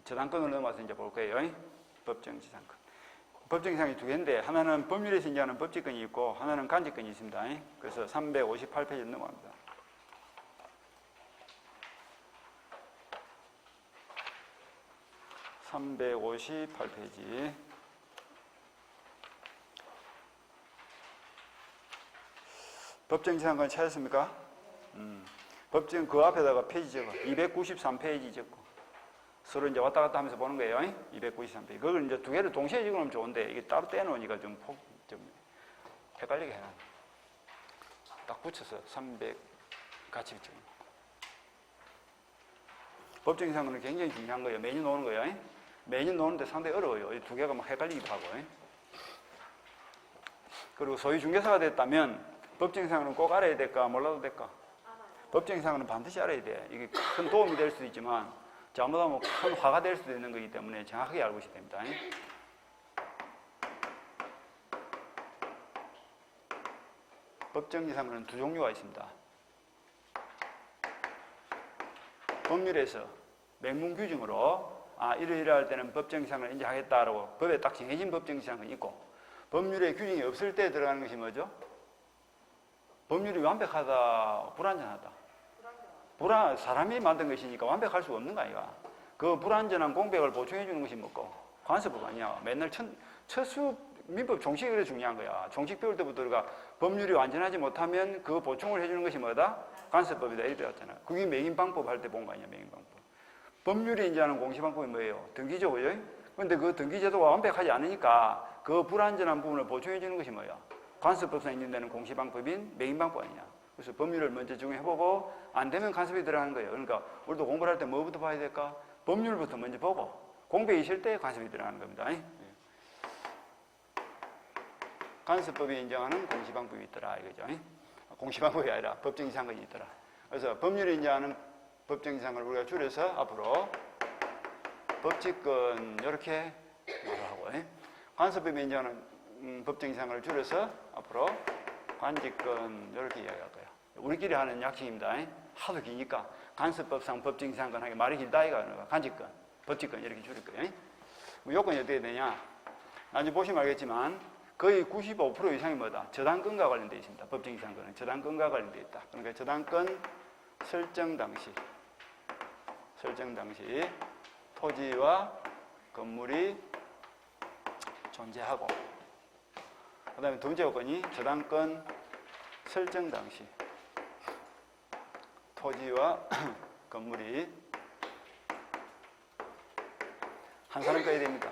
저당권으로 넘어가서 이제 볼 거예요. 법정지상권. 법정지상이 두 개인데 하나는 법률에서 인정하는 법지권이 있고 하나는 간접권이 있습니다. 그래서 358페이지 넘어갑니다. (358페이지) 법정지상권 찾았습니까? 법정 그 앞에다가 페이지 적어. 293페이지 적고. 서로 이제 왔다 갔다 하면서 보는 거예요. 293페이지. 그걸 이제 두 개를 동시에 적으면 좋은데, 이게 따로 떼놓으니까 좀 헷갈리게 해놔. 딱 붙여서 300 같이 붙여. 법정 이상은 굉장히 중요한 거예요. 매년 노는 거예요. 매년 노는데 상당히 어려워요. 이 두 개가 막 헷갈리기도 하고. 그리고 소위 중개사가 됐다면 법정 이상은 꼭 알아야 될까 몰라도 될까? 법정 이상은 반드시 알아야 돼. 이게 큰 도움이 될 수도 있지만 잘못하면 큰 화가 될 수도 있는 거기 때문에 정확하게 알고 있어야 됩니다. 법정 이상은 두 종류가 있습니다. 법률에서 명문 규정으로 이러이러할 때는 법정 이상을 인정하겠다라고 법에 딱 정해진 법정 이상은 있고, 법률에 규정이 없을 때 들어가는 것이 뭐죠? 법률이 완벽하다, 불완전하다. 사람이 만든 것이니까 완벽할 수가 없는 거 아이가. 그 불완전한 공백을 보충해 주는 것이 뭐고? 관습법 아니야. 맨날 첫수 민법 종식이 그래 중요한 거야. 종식 배울 때부터 우리가 법률이 완전하지 못하면 그 보충을 해주는 것이 뭐다? 관습법이다. 이렇게 배웠잖아. 그게 매김방법 할 때 본 거 아니야, 매김방법. 법률이 인정하는 공시방법이 뭐예요? 등기죠, 그죠? 근데 그 등기제도가 완벽하지 않으니까 그 불완전한 부분을 보충해 주는 것이 뭐야? 관습법상 인정되는 공시방법인 매김방법 아니냐. 그래서 법률을 먼저 적용해보고 안 되면 간섭이 들어가는 거예요. 그러니까 우리도 공부를 할 때 뭐부터 봐야 될까? 법률부터 먼저 보고 공백이 있을 때 간섭이 들어가는 겁니다. 간섭법이 인정하는 공시방법이 있더라 이거죠. 공시방법이 아니라 법정 이상권이 있더라. 그래서 법률이 인정하는 법정 이상권을 우리가 줄여서 앞으로 법칙권 이렇게 말하고, 간섭법이 인정하는 법정 이상권을 줄여서 앞으로 관직권 이렇게 이야기할 거예요. 우리끼리 하는 약식입니다. 하도 기니까 간섭법상 법정 이상권 하게 말이 길다 이가 관직권, 법칙권 이렇게 줄일 거예요. 요건이 어떻게 되냐? 나중에 보시면 알겠지만 거의 95% 이상이 뭐다? 저당권과 관련되어 있습니다. 법정 이상권은 저당권과 관련되어 있다. 그러니까 저당권 설정 당시 토지와 건물이 존재하고, 그 다음에 두 번째 요건이 저당권 설정 당시 토지와 건물이 한 사람 거야 됩니다.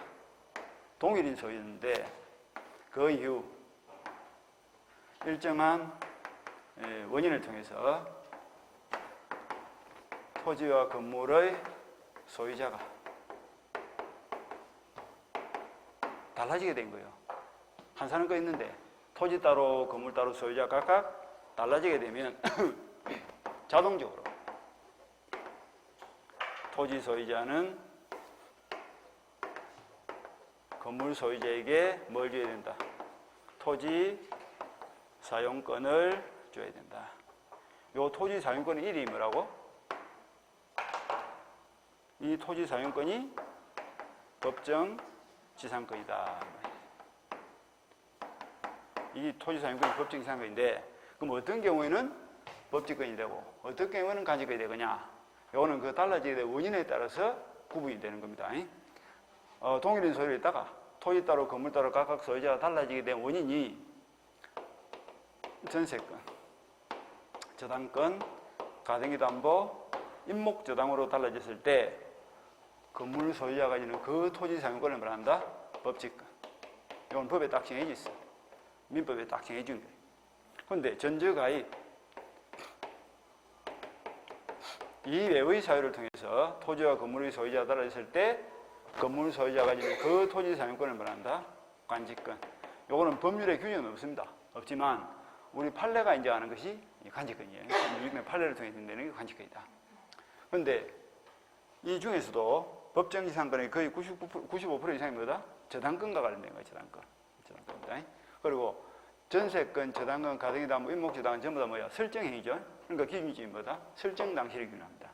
동일인 소유인데 그 이후 일정한 원인을 통해서 토지와 건물의 소유자가 달라지게 된 거예요. 한 사람 거 있는데 토지 따로 건물 따로 소유자 각각 달라지게 되면 자동적으로 토지 소유자는 건물 소유자에게 뭘 줘야 된다? 토지 사용권을 줘야 된다. 요 토지 사용권의 이름이 뭐라고? 이 토지 사용권이 법정 지상권이다. 이 토지 사용권이 법정 지상권인데, 그럼 어떤 경우에는 법직권이 되고 어떤 경우에는 간직권이 되느냐? 요거는 그 달라지게 된 원인에 따라서 구분이 되는 겁니다. 동일인 소유를 있다가 토지 따로 건물 따로 각각 소유자가 달라지게 된 원인이 전세권, 저당권, 가등기담보, 임목저당으로 달라졌을 때 건물 소유자가 가지는 그 토지 사용권을 말한다? 법직권. 이건 법에 딱 정해져 있어. 민법에 딱 정해준 거예요. 그런데 전저가입 이 외의 사유를 통해서 토지와 건물의 소유자가 달라졌을 때 건물 소유자가 가지는 그 토지 사용권을 말한다? 관직권. 요거는 법률에 규정은 없습니다. 없지만 우리 판례가 인정하는 것이 관직권이에요. 요즘에 판례를 통해서 인정되는 게 관직권이다. 그런데 이 중에서도 법정 지상권의 거의 95% 이상이 뭐다? 저당권과 관련된 거예요. 저당권입니다. 그리고 전세권, 저당권, 가등기담보, 임목저당은 전부 다 뭐야? 설정행위죠. 그러니까 기준점이 뭐다? 설정 당시를 기준합니다.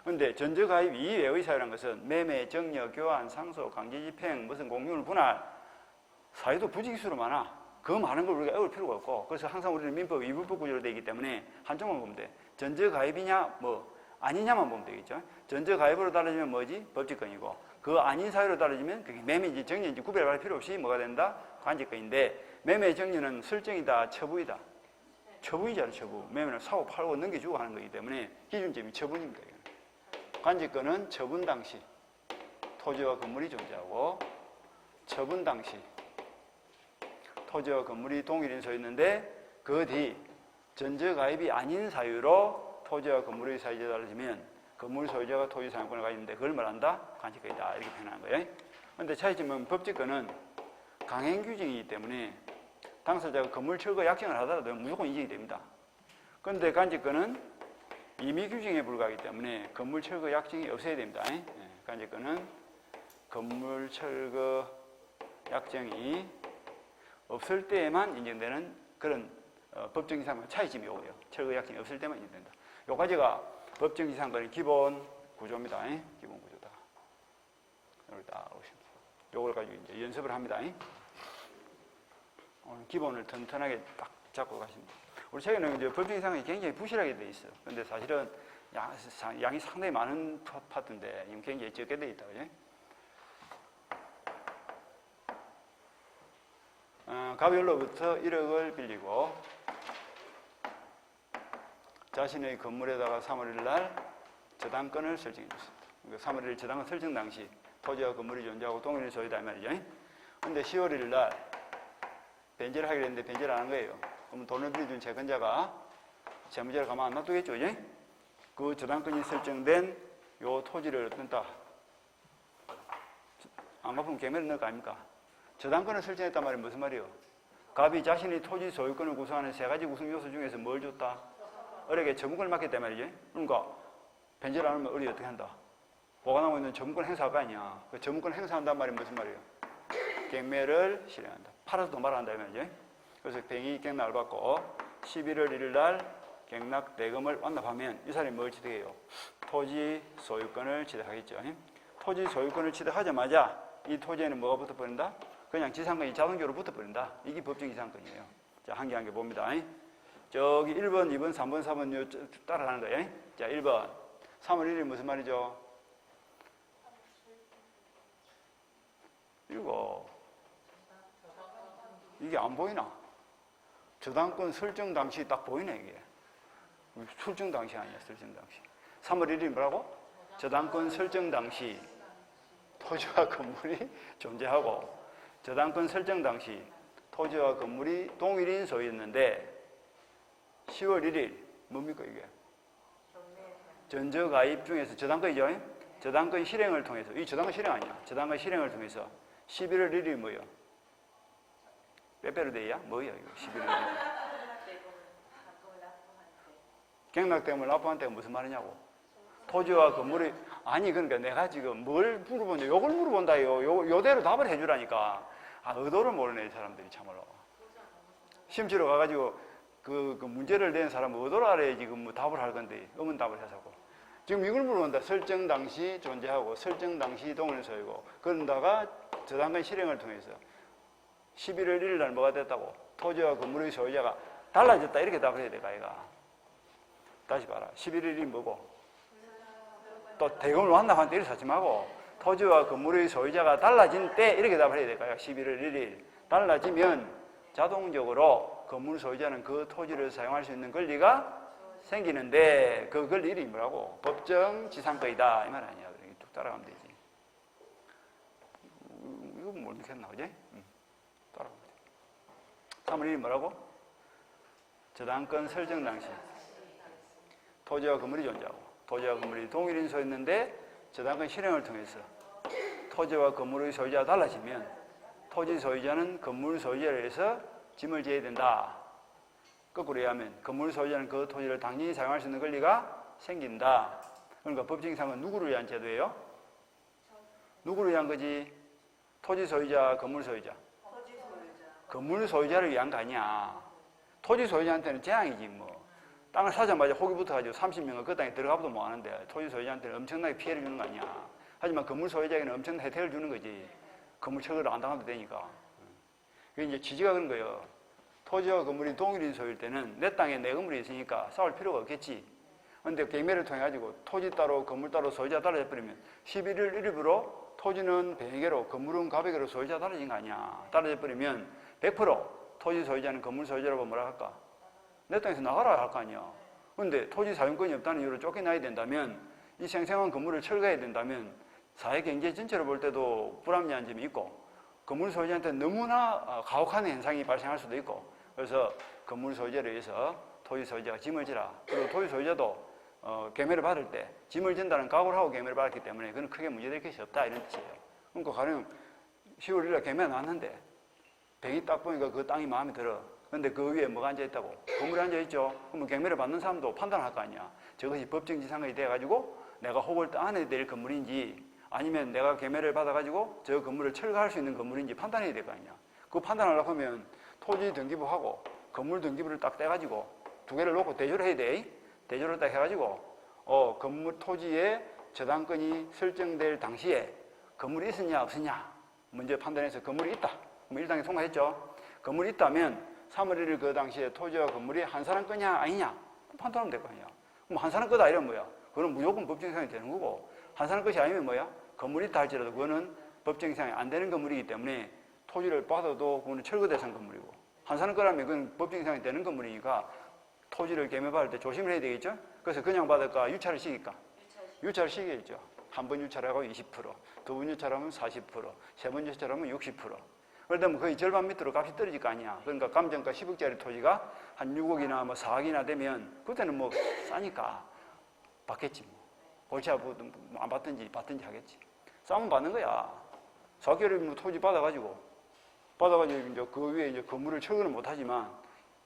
그런데 전저가입 이외의 사유라는 것은 매매, 정려, 교환, 상소, 강제집행, 무슨 공유물 분할, 사유도 부지기수로 많아. 그 많은 걸 우리가 외울 필요가 없고, 그래서 항상 우리는 민법 위법법 구조로 되어 있기 때문에 한쪽만 보면 돼. 전저가입이냐, 아니냐만 보면 되겠죠. 전저가입으로 달라지면 뭐지? 법직권이고, 그 아닌 사유로 달라지면 그게 매매인지 정려인지 구별할 필요 없이 뭐가 된다? 관직권인데, 매매 정려는 설정이다, 처부이다. 처분이잖아, 처분. 매매는 사고 팔고 넘겨주고 하는 거기 때문에 기준점이 처분입니다. 관직권은 처분 당시 토지와 건물이 존재하고, 처분 당시 토지와 건물이 동일인 소유였는데 그 뒤 전저가입이 아닌 사유로 토지와 건물의 사유가 달라지면 건물 소유자가 토지 사용권을 가지는데 그걸 말한다? 간접거래다. 이렇게 표현하는 거예요. 그런데 차이점은 법칙권은 강행 규정이기 때문에 당사자가 건물 철거 약정을 하더라도 무조건 인정이 됩니다. 그런데 간접권은 임의 규정에 불과하기 때문에 건물 철거 약정이 없어야 됩니다. 간접권은 건물 철거 약정이 없을 때에만 인정되는 그런 법정 이상권 차이점이 오고요. 철거 약정이 없을 때만 인정된다. 요 가지가 법정 이상권의 기본 구조입니다. 기본 구조다. 여기 딱 오십니다. 요걸 가지고 이제 연습을 합니다. 오늘 기본을 튼튼하게 딱 잡고 가십니다. 우리 책에는 이제 법정 이상권이 굉장히 부실하게 돼 있어요. 근데 사실은 양이 상당히 많은 파트인데 이건 굉장히 적게 돼 있다. 그죠? 갑열로부터 1억을 빌리고 자신의 건물에다가 3월 1일 날 저당권을 설정해 줬습니다. 그러니까 3월 1일 저당권 설정 당시 토지와 건물이 존재하고 동일한 소유다 이 말이죠. 근데 10월 1일 날 변제를 하기로 했는데 변제를 안 한 거예요. 그럼 돈을 빌려준 채권자가 채무자를 가만 안 놔두겠죠. 그 저당권이 설정된 요 토지를 어떤다? 안 갚으면 개매를 넣을 거 아닙니까? 저당권을 설정했단 말이 무슨 말이에요? 갑이 자신이 토지 소유권을 구성하는 세 가지 구성 요소 중에서 뭘 줬다? 을에게 저문권을 맡겼단 말이지. 그러니까 변제를 안 하면 을이 어떻게 한다? 보관하고 있는 저문권 행사할 거 아니야. 그 저문권 행사한단 말이 무슨 말이에요? 갱매를 실행한다. 팔아서 돈 말한다 이 말이지. 그래서 뱅이 갱락을 받고 11월 1일 날 갱락 대금을 완납하면 이 사람이 뭘 취득해요? 토지 소유권을 취득하겠죠. 토지 소유권을 취득하자마자 이 토지에는 뭐가 붙어버린다? 그냥 지상권이 자동적으로 붙어버린다. 이게 법정 이상권이에요. 자, 한 개 한 개 봅니다. 저기 1번, 2번, 3번, 4번 요 따라가는 거예요. 자, 1번. 3월 1일 무슨 말이죠? 이게 안 보이나? 저당권 설정 당시 딱 보이네, 이게. 설정 당시 아니야, 설정 당시. 3월 1일 뭐라고? 저당권 설정 당시 토지와 건물이 존재하고 저당권 설정 당시 토지와 건물이 동일인 소유였는데 10월 1일 뭡니까 이게? 전저가입 중에서 저당권이죠? 저당권 실행을 통해서 이 저당권 실행 아니야. 저당권 실행을 통해서 11월 1일 뭐요? 빼빼로 데이야? 뭐야 이거 11월 1일 갱락대금을 납부한 때가 무슨 말이냐고? 토지와 건물이 아니 그러니까 내가 지금 뭘 물어보냐 요걸 물어본다요. 요대로 답을 해주라니까. 의도를 모르네 이 사람들이 참으로. 시험치러 가가지고 그 문제를 낸 사람은 의도를 알아야 지금 뭐 답을 할 건데 의문답을 해서고 지금 이걸 물어본다. 설정 당시 존재하고 설정 당시 동일 소유고 그런다가 저당권 실행을 통해서 11월 1일 날 뭐가 됐다고? 토지와 건물의 소유자가 달라졌다 이렇게 답을 해야 돼 가이가. 다시 봐라. 11일이 뭐고? 또 대금을 완납한 때 이렇게 하지 말고 토지와 건물의 소유자가 달라진 때 이렇게 답을 해야 될까요? 11월 1일 달라지면 자동적으로 건물 소유자는 그 토지를 사용할 수 있는 권리가 생기는데 그 권리 이름이 뭐라고? 법정 지상권이다 이 말 아니야. 그러니까 쭉 따라가면 되지. 이거 모르겠나 그지? 따라가면 돼. 3월 1일 뭐라고? 저당권 설정 당시 토지와 건물이 존재하고 토지와 건물이 동일인 소유였는데 저당권 실행을 통해서 토지와 건물의 소유자가 달라지면 토지 소유자는 건물 소유자에 의해서 짐을 져야 된다. 거꾸로 얘기하면 건물 소유자는 그 토지를 당연히 사용할 수 있는 권리가 생긴다. 그러니까 법정 이상은 누구를 위한 제도예요? 누구를 위한 거지? 토지 소유자, 건물 소유자. 건물 소유자를 위한 거 아니야. 토지 소유자한테는 재앙이지 뭐. 땅을 사자마자 호기 붙어가지고 30명은 그 땅에 들어가보도 못하는데 토지 소유자한테는 엄청나게 피해를 주는 거 아니야. 하지만 건물 소유자에게는 엄청난 혜택을 주는 거지. 건물 철거를 안 당해도 되니까. 그게 이제 취지가 그런 거예요. 토지와 건물이 동일인 소유일 때는 내 땅에 내 건물이 있으니까 싸울 필요가 없겠지. 그런데 경매를 통해 가지고 토지 따로 건물 따로 소유자 달라져버리면 11월 1일부로 토지는 배개로 건물은 가백으로 소유자 달라진 거 아니야. 달라져버리면 100% 토지 소유자는 건물 소유자라고 뭐라 할까? 내 땅에서 나가라 할 거 아니야. 그런데 토지 사용권이 없다는 이유로 쫓겨나야 된다면 이 생생한 건물을 철거해야 된다면 사회 경제 전체로 볼 때도 불합리한 점이 있고 건물 소유자한테 너무나 가혹한 현상이 발생할 수도 있고 그래서 건물 소유자를 위해서 토지 소유자가 짐을 지라. 그리고 토지 소유자도 계매를 받을 때 짐을 진다는 각오를 하고 계매를 받았기 때문에 그건 크게 문제될 것이 없다 이런 뜻이에요. 그러니까 가령 10월 1일에 계매가 나왔는데 벽이 딱 보니까 그 땅이 마음에 들어. 근데 그 위에 뭐가 앉아있다고? 건물이 앉아있죠? 그러면 계매를 받는 사람도 판단할 거 아니야. 저것이 법정지상이 돼가지고 내가 혹을 안에 낼 건물인지 아니면 내가 계매를 받아가지고 저 건물을 철거할 수 있는 건물인지 판단해야 될 거 아니야. 그 판단하려고 하면 토지 등기부하고 건물 등기부를 딱 떼가지고 두 개를 놓고 대조를 해야 돼. 대조를 딱 해가지고 건물 토지에 저당권이 설정될 당시에 건물이 있었냐 없었냐 먼저 판단해서 건물이 있다. 그럼 1단계 통과했죠. 건물이 있다면 3월 1일 그 당시에 토지와 건물이 한 사람 거냐 아니냐 판단하면 될 거 아니야. 그럼 한 사람 거다 이러면 뭐야? 그건 무조건 법정이상이 되는 거고 한 사람 것이 아니면 뭐야? 건물이 있다 할지라도 그거는 법정이상이 안 되는 건물이기 때문에 토지를 받아도 그거는 철거 대상 건물이고 한 사람 거라면 그건 법정이상이 되는 건물이니까 토지를 계매받을 때 조심을 해야 되겠죠? 그래서 그냥 받을까? 유찰을 시킬까? 유찰을 시키겠죠. 한 번 유찰하고 20%, 두 번 유찰하면 40%, 세 번 유찰하면 60%. 그러다 거의 절반 밑으로 값이 떨어질 거 아니야. 그러니까 감정가 10억짜리 토지가 한 6억이나 뭐 4억이나 되면 그때는 뭐 싸니까 받겠지 뭐. 골치 아프든 안 받든지 하겠지. 싸면 받는 거야. 4개월이면 뭐 토지 받아가지고 이제 그 위에 이제 건물을 철거는 못하지만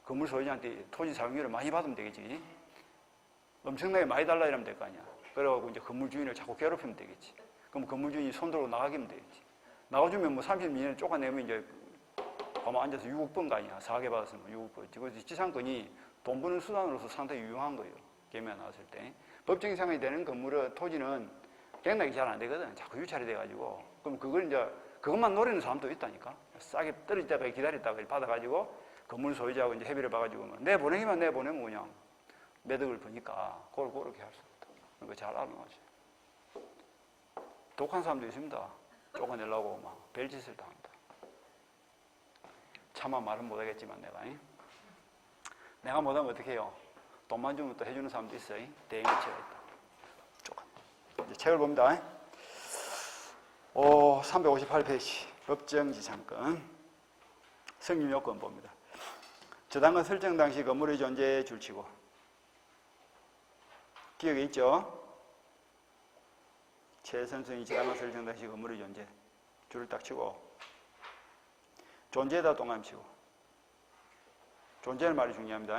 건물 소유자한테 토지 사용료를 많이 받으면 되겠지. 엄청나게 많이 달라 이러면 될 거 아니야. 그래가지고 이제 건물 주인을 자꾸 괴롭히면 되겠지. 그럼 건물 주인이 손 들고 나가기면 되겠지. 나가주면 뭐 32년을 쫓아내면 이제 가만 앉아서 6억 번 거 아니야. 4개 받았으면 6억 번. 그래서 지상권이 돈 버는 수단으로서 상당히 유용한 거예요. 계매가 나왔을 때. 법정이 상황이 되는 건물의 토지는 갱락이 잘 안 되거든. 자꾸 유찰이 돼가지고. 그럼 그걸 이제 그것만 노리는 사람도 있다니까. 싸게 떨어질 때까지 기다렸다가 받아가지고 건물 소유자하고 이제 협의를 봐가지고 내보내기만 내보내면 그냥 매덕을 보니까 그렇게 할 수 없다. 그거 잘 알아놓으세요. 독한 사람도 있습니다. 쫓아내려고 막 별짓을 다 합니다. 차마 말은 못하겠지만 내가 못하면 어떻게 해요? 돈만 주면 또 해주는 사람도 있어요. 대행업체가 있다. 이제 책을 봅니다. 358페이지 법정지상권 승인요건 봅니다. 저당권 설정 당시 건물의 존재에 줄치고 기억에 있죠? 최선생이 저당권 설정 당시 건물의 존재 줄을 딱 치고 존재에다 동그라미 치고 존재는 말이 중요합니다.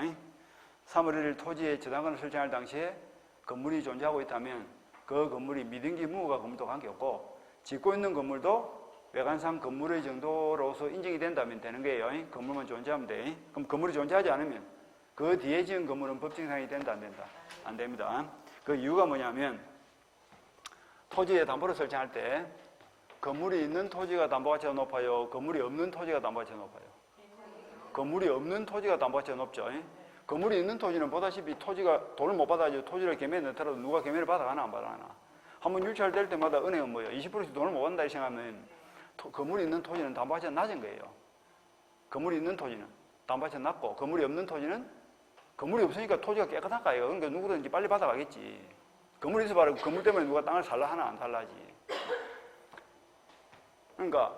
3월 1일 토지에 저당권을 설정할 당시에 건물이 존재하고 있다면 그 건물이 미등기 무허가 건물도 관계없고 짓고 있는 건물도 외관상 건물의 정도로서 인정이 된다면 되는 거예요. 건물만 존재하면 돼. 그럼 건물이 존재하지 않으면 그 뒤에 지은 건물은 법정이상이 된다 안 된다? 안 됩니다. 그 이유가 뭐냐면 토지에 담보를 설정할 때 건물이 있는 토지가 담보가치가 높아요? 건물이 없는 토지가 담보가치가 높아요? 건물이 없는 토지가 담보가치가 높죠. 건물이 있는 토지는 보다시피 토지가 돈을 못 받아가지고 토지를 계매에 넣더라도 누가 계매를 받아가나 안 받아가나. 한번 유찰될 때마다 은행은 뭐예요? 20%씩 돈을 못 받는다 생각하면 건물이 있는 토지는 담보가치가 낮은 거예요. 건물이 있는 토지는 담보가치가 낮고 건물이 없는 토지는 건물이 없으니까 토지가 깨끗한 거예요. 그러니까 누구든지 빨리 받아가겠지. 건물이 있어 봐라. 건물 때문에 누가 땅을 살라 하나 안 살라지. 그러니까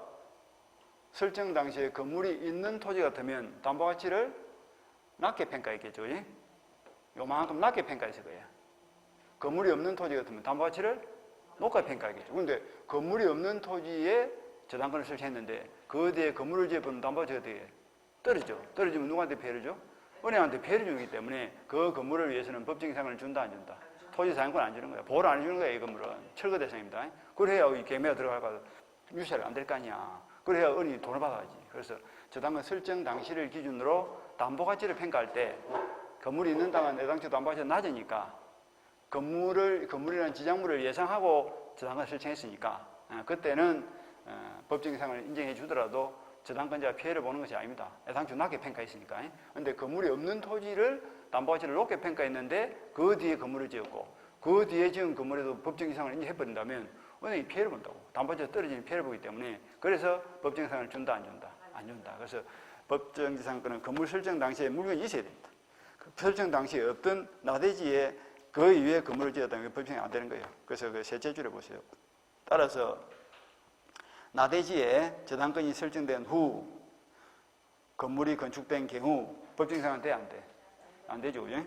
설정 당시에 건물이 있는 토지 같으면 담보가치를 낮게 평가했겠죠. 요만큼 낮게 평가했을 거예요. 건물이 없는 토지 같으면 담보가치를 높게 평가했겠죠. 그런데 건물이 없는 토지에 저당권을 설치했는데 그 뒤에 건물을 지어보면 담보가치가 되게 떨어져. 떨어지면 누구한테 피해를 줘? 은행한테 피해를 주기 때문에 그 건물을 위해서는 법정이상을 준다 안 준다? 토지 사용권 안 주는 거야. 보호를 안 해주는 거야. 이 건물은 철거 대상입니다. 그래야 이 계매가 들어갈까 유찰이 안 될 거 아니야. 그래야 은행이 돈을 받아야지. 그래서 저당권 설정 당시를 기준으로 담보가치를 평가할 때 건물이 있는 땅은 애당초 담보가치가 낮으니까 건물이라는 지장물을 예상하고 저당권 설정했으니까 그때는 법정이상을 인정해 주더라도 저당권자가 피해를 보는 것이 아닙니다. 애당초 낮게 평가했으니까. 그런데 건물이 없는 토지를 담보가치를 높게 평가했는데 그 뒤에 건물을 지었고 그 뒤에 지은 건물에도 법정이상을 인정해버린다면 은행이 피해를 본다고. 담보가치가 떨어지는 피해를 보기 때문에 그래서 법정이상을 준다 안 준다? 안 준다. 그래서 법정지상권은 건물 설정 당시에 물건이 있어야 됩니다. 그 설정 당시에 어떤 나대지에 그 이후에 건물을 지었다면 법정이 안 되는 거예요. 그래서 그 셋째 줄에 보세요. 따라서 나대지에 저당권이 설정된 후 건물이 건축된 경우 법정이상은 돼 안 돼? 안 되죠. 그죠?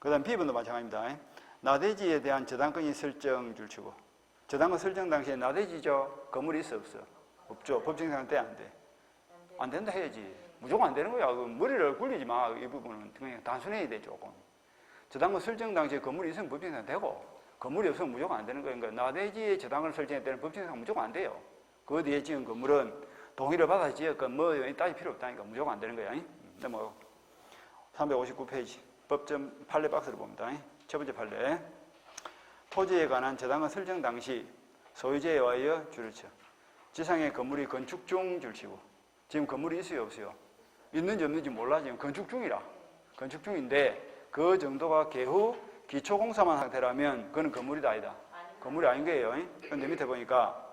그 다음 B번도 마찬가지입니다. 나대지에 대한 저당권이 설정 줄치고, 저당권 설정 당시에 나대지죠? 건물이 있어 없어? 없죠. 법정상 돼 안 돼? 안 된다 해야지. 무조건 안 되는 거야. 머리를 굴리지 마. 이 부분은 그냥 단순해야 돼 조금. 저당권 설정 당시에 건물이 있으면 법정상 되고, 건물이 없으면 무조건 안 되는 거예요. 그러니까 나대지에 저당권을 설정할 때는 법정상 무조건 안 돼요. 그 뒤에 지은 건물은 동의를 받아 지었건 뭐 따질 필요 없다니까 무조건 안 되는 거야. 넘어가고 359페이지 법정 판례 박스를 봅니다. 첫 번째 판례. 토지에 관한 저당권 설정 당시 소유자에 의하여 줄을 쳐 지상의 건물이 건축 중 줄치고, 지금 건물이 있어요 없어요? 있는지 없는지 몰라. 지금 건축 중이라. 건축 중인데 그 정도가 개후 기초공사만 상태라면 그건 건물이다 아니다? 건물이 아닌 거예요. 그런데 밑에 보니까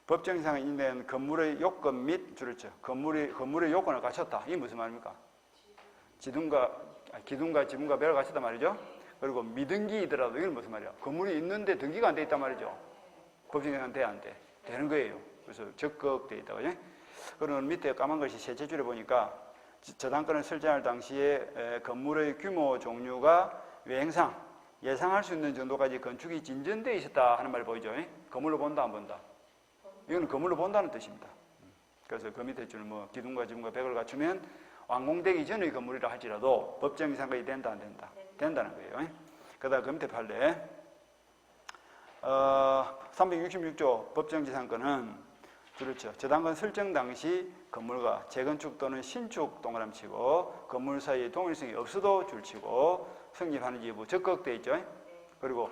법정상에 있는 건물의 요건 및 줄을 쳐 건물의 요건을 갖췄다. 이게 무슨 말입니까? 기둥과 지붕과 벽을 갖췄단 말이죠. 그리고 미등기이더라도 이건 무슨 말이야? 건물이 있는데 등기가 안 돼 있단 말이죠. 법정상 돼 안 돼? 되는 거예요. 그래서 적극 돼 있다. 그죠? 그러면 밑에 까만 글씨 셋째 줄에 보니까 저당권을 설정할 당시에 건물의 규모 종류가 외행상 예상할 수 있는 정도까지 건축이 진전되어 있었다 하는 말 보이죠? 건물로 본다 안 본다? 이건 건물로 본다는 뜻입니다. 그래서 그 밑에 줄은 뭐 기둥과 지붕과 벽을 갖추면 완공되기 전의 건물이라 할지라도 법정 이상까지 된다 안 된다? 된다는 거예요. 그다음 그 밑에 판례 366조 법정지상권은 그렇죠. 저당권 설정 당시 건물과 재건축 또는 신축 동그라미치고 건물 사이에 동일성이 없어도 줄치고 성립하는 여부 적극되어 있죠. 그리고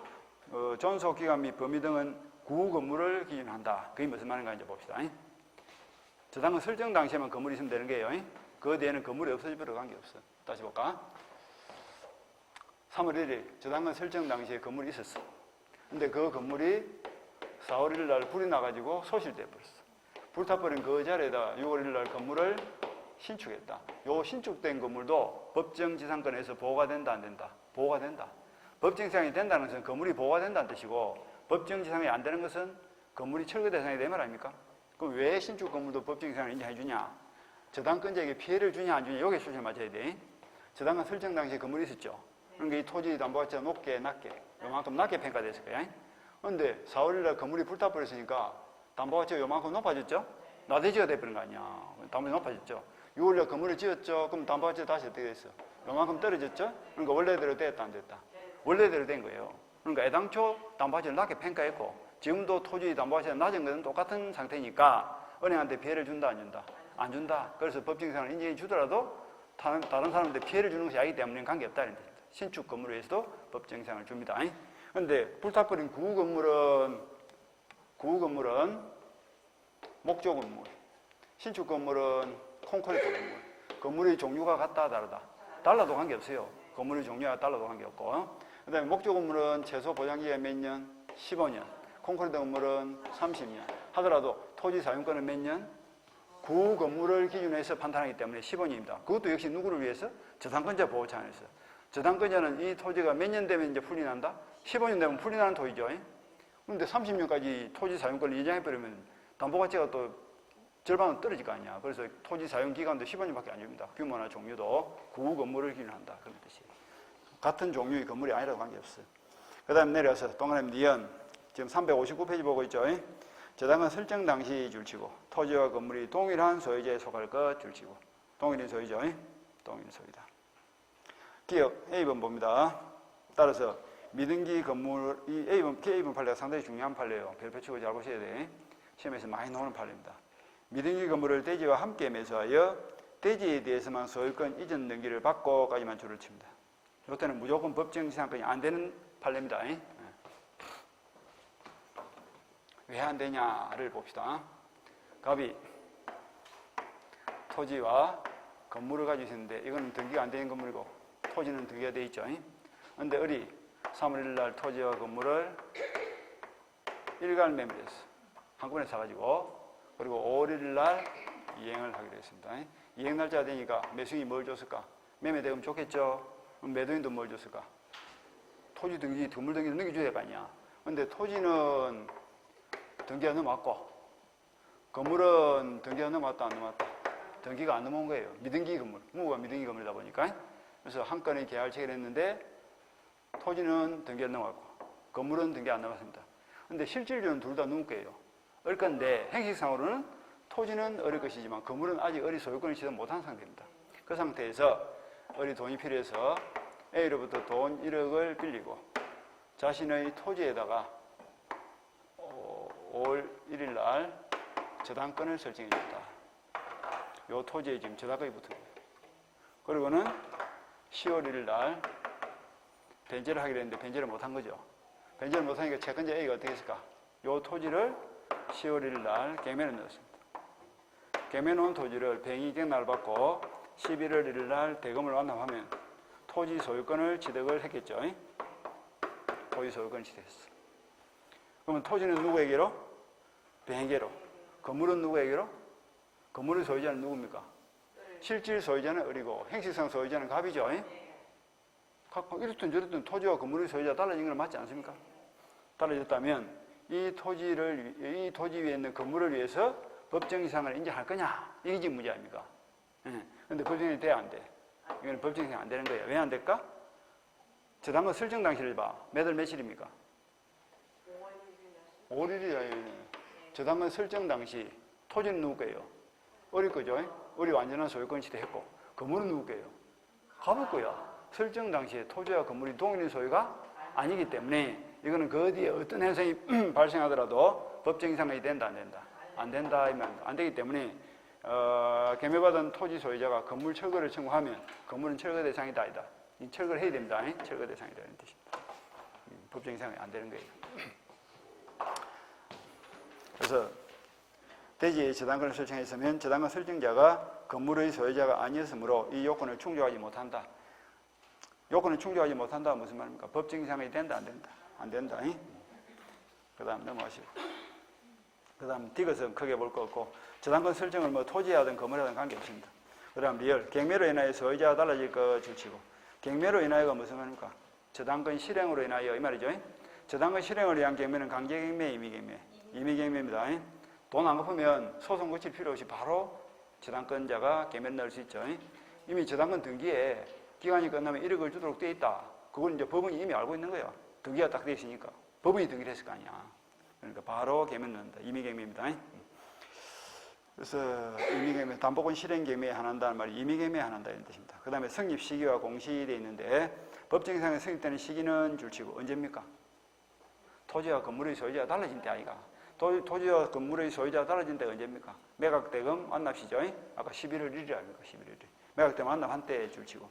존속기간 및 범위 등은 구 건물을 기준한다. 그게 무슨 말인가 이제 봅시다. 저당권 설정 당시에만 건물이 있으면 되는 거예요. 그 뒤에는 건물이 없어지면 관계없어. 다시 볼까? 3월 1일 저당권 설정 당시에 건물이 있었어. 근데 그 건물이 4월 1일 날 불이 나가지고 소실돼 버렸어. 불타버린 그 자리에다 6월 1일 날 건물을 신축했다. 요 신축된 건물도 법정지상권에서 보호가 된다 안 된다? 보호가 된다. 법정지상이 된다는 것은 건물이 보호가 된다는 뜻이고, 법정지상이 안 되는 것은 건물이 철거 대상이 되면 아닙니까? 그럼 왜 신축 건물도 법정지상을 인정해 주냐? 저당권자에게 피해를 주냐 안 주냐? 여기에 수시를 맞춰야 돼. 저당권 설정 당시에 건물이 있었죠. 그러니까 이 토지 담보가치가 높게 낮게 요만큼 낮게 평가됐을 거야. 그런데 4월 1일 날 건물이 불타버렸으니까 담보가치가 요만큼 높아졌죠? 나대지가 돼버린 거 아니야. 담보가 높아졌죠. 6월 1일 날 건물을 지었죠. 그럼 담보가치가 다시 어떻게 됐어? 요만큼 떨어졌죠? 그러니까 원래대로 됐다 안 됐다? 원래대로 된 거예요. 그러니까 애당초 담보가치를 낮게 평가했고 지금도 토지 담보가치가 낮은 것은 똑같은 상태니까 은행한테 피해를 준다 안 준다? 안 준다. 그래서 법정상을 인정해 주더라도 다른 사람한테 피해를 주는 것이 아니기 때문에 관계없다 이런 뜻입니다. 신축 건물에 의해서도 법정상을 줍니다. 그런데 불타버린 구후 건물은 목조 건물, 신축 건물은 콘크리트 건물. 건물의 종류가 같다 다르다? 달라도 관계없어요. 건물의 종류가 달라도 관계없고. 그 다음에 목조 건물은 최소 보장기가 몇 년? 15년. 콘크리트 건물은 30년. 하더라도 토지 사용권은 몇 년? 구후 건물을 기준으로 해서 판단하기 때문에 15년입니다. 그것도 역시 누구를 위해서? 저당권자 보호 차원에서. 저당권자는 이 토지가 몇 년 되면 이제 풀이 난다? 15년 되면 풀이 나는 토지죠. 그런데 30년까지 토지 사용권을 인정해버리면 담보가치가 또 절반은 떨어질 거 아니야. 그래서 토지 사용 기간도 15년밖에 안 줍니다. 규모나 종류도 구후 건물을 기준한다. 그런 뜻이에요. 같은 종류의 건물이 아니라도 관계없어요. 그 다음 내려서 동그라미 니은 지금 359페이지 보고 있죠. 저당권 설정 당시 줄치고 토지와 건물이 동일한 소유자에 속할 것 줄치고 동일한 소유죠. 동일한 소유다. 기억 A번 봅니다. 따라서 미등기 건물 이 A번 판례가 상당히 중요한 판례예요. 별표 치고 잘 보셔야 돼. 시험에서 많이 나오는 판례입니다. 미등기 건물을 대지와 함께 매수하여 대지에 대해서만 소유권 이전 등기를 받고까지만 줄을 칩니다. 이때는 무조건 법정지상권이 안 되는 판례입니다. 왜 안 되냐를 봅시다. 갑이 토지와 건물을 가지고 있는데 이거는 등기가 안 되는 건물이고 토지는 등기가 되어 있죠. 그런데 을이 3월 1일 날 토지와 건물을 일괄 매매를 했어. 한꺼번에 사가지고 그리고 5월 1일 날 이행을 하기로 했습니다. 이행 날짜가 되니까 매수인이 뭘 줬을까? 매매대금 좋겠죠? 그럼 매도인도 뭘 줬을까? 토지 등기, 건물 등기를 넘겨줘야 될 거 아니야. 그런데 토지는 등기가 넘어왔고 건물은 등기가 넘어왔다 안 넘어왔다? 등기가 안 넘어온 거예요. 미등기 건물. 무가 미등기 건물이다 보니까. 그래서 한 건의 계약을 체결했는데 토지는 등기를 넘어갔고 건물은 등기 안 넘어갔습니다. 근데 실질적으로는 둘 다 누구 거예요? 을 건데 행식상으로는 토지는 을의 것이지만 건물은 아직 을이 소유권을 취득 못한 상태입니다. 그 상태에서 을이 돈이 필요해서 A로부터 돈 1억을 빌리고 자신의 토지에다가 5월 1일 날 저당권을 설정해 줬다. 이 토지에 지금 저당권이 붙은 거예요. 그리고는 10월 1일 날 변제를 하기로 했는데 변제를 못한 거죠. 변제를 못하니까 채권자 A가 어떻게 했을까? 이 토지를 10월 1일 날 경매를 넣었습니다. 경매 놓은 토지를 뱅이경날 받고 11월 1일 날 대금을 완납하면 토지 소유권을 취득을 했겠죠. 토지 소유권을 취득했어. 그러면 토지는 누구에게로? 뱅에게로. 건물은 누구에게로? 건물의 소유자는 누굽니까? 실질 소유자는 을이고 행식상 소유자는 갑이죠. 이렇든 저렇든 토지와 건물의 소유자가 달라진 건 맞지 않습니까? 달라졌다면 이 토지 위에 있는 건물을 위해서 법정이상을 인정할 거냐? 이게 지금 문제 아닙니까? 근데 법정이 돼야 안 돼. 이거는 법정이상 안 되는 거예요. 왜 안 될까? 저당권 설정 당시를 봐. 매달 며칠입니까? 5월 1일이에요. 저당권 설정 당시 토지는 누구 거예요? 을이 거죠. 을이 완전한 소유권 취득했고 건물은 누구 거예요? 갑을 거야. 설정 당시에 토지와 건물이 동일인 소유가 아니기 때문에 이거는 그 뒤에 어떤 현상이 발생하더라도 법정 이상이 된다 안 된다? 안 된다 하면 안 되기 때문에 경매받은 토지 소유자가 건물 철거를 청구하면 건물은 철거 대상이다 아니다. 철거를 해야 됩니다. 철거 대상이다 이런 뜻입니다. 법정 이상이 안 되는 거예요. 그래서 대지에 저당권을 설정했으면 저당권 설정자가 건물의 소유자가 아니었으므로 이 요건을 충족하지 못한다. 요건을 충족하지 못한다 무슨 말입니까? 법정 이상이 된다 안 된다? 안 된다. 그 다음 넘어가시고 그 다음 디귿은 크게 볼 거 없고 저당권 설정을 뭐 토지하든 건물하든 관계없습니다. 그 다음 리얼 경매로 인하여 소유자가 달라질 거 줄치고 경매로 인하여가 무슨 말입니까? 저당권 실행으로 인하여 이 말이죠. 저당권 실행을 위한 경매는 강제경매, 임의경매. 임의경매입니다. 돈 안 갚으면 소송 거칠 필요 없이 바로 저당권자가 경매를 넣을 수 있죠. 이미 저당권 등기에 기간이 끝나면 1억을 주도록 되어 있다. 그걸 이제 법원이 이미 알고 있는 거예요. 등기가 딱 되어 있으니까. 법원이 등기를 했을 거 아니야. 그러니까 바로 경매를 넣는다. 임의경매입니다. 그래서 임의경매, 담보권 실행경매에 한한다는 말이 임의경매에 한한다 이런 뜻입니다. 그 다음에 성립 시기와 공시 되어 있는데 법정상에 성립되는 시기는 줄치고 언제입니까? 토지와 건물의 소유자가 달라진 때 아이가. 토지와 건물의 소유자가 달라진 때가 언제입니까? 매각대금 완납시죠. 아까 11월 1일 아닙니까? 11월 1일. 매각대금 완납한 때 줄치고.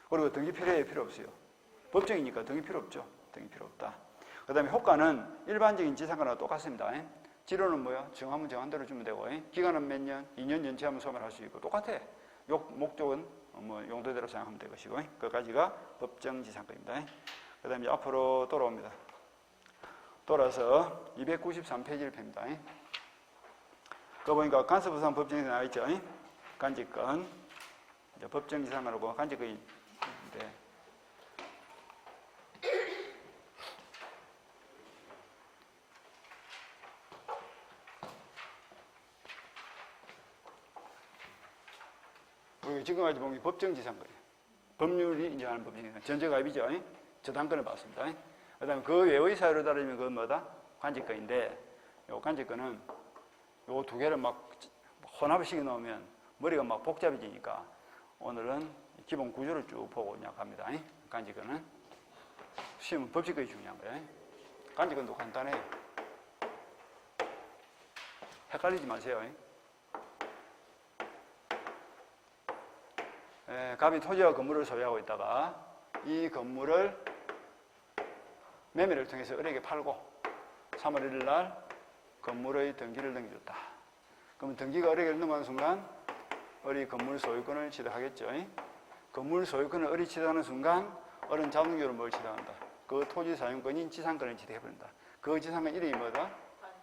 그리고 등기 필요해요? 필요 없어요? 법정이니까 등기 필요 없죠. 등기 필요 없다. 그 다음에 효과는 일반적인 지상권과 똑같습니다. 지로는 뭐야? 정하면 정한 대로 주면 되고 기간은 몇 년? 2년 연체하면 소멸할 수 있고 똑같아. 목적은 뭐 용도대로 사용하면 될 것이고 그까지가 법정 지상권입니다. 그 다음에 앞으로 돌아옵니다. 돌아서 293페이지를 펴니다. 그거 보니까 간섭부상 법정에서 나와있죠. 간직권. 이제 법정지상권하고 간직권이 있는데 우리 지금까지 보면 법정지상권이에요. 법률이 인정하는 법정지상권. 전제가입이죠. 저당권을 받습니다. 그 다음에 그 외의 사유로 따르면 그건 뭐다? 간직권인데, 요 간직권은 요 두 개를 막 혼합을 시켜 놓으면 머리가 막 복잡해지니까 오늘은 기본 구조를 쭉 보고 그냥 갑니다. 간직권은. 시험은 법칙이 중요한 거예요. 간직권도 간단해요. 헷갈리지 마세요. 갑이 토지와 건물을 소유하고 있다가 이 건물을 매매를 통해서 을에게 팔고 3월 1일 날 건물의 등기를 넘겨줬다. 그러면 등기가 을에게 넘어가는 순간 을이 건물 소유권을 취득하겠죠. 건물 소유권을 을이 취득하는 순간 을은 자동적으로 뭘 취득한다? 그 토지 사용권인 지상권을 취득해버린다. 그 지상권 이름이 뭐다?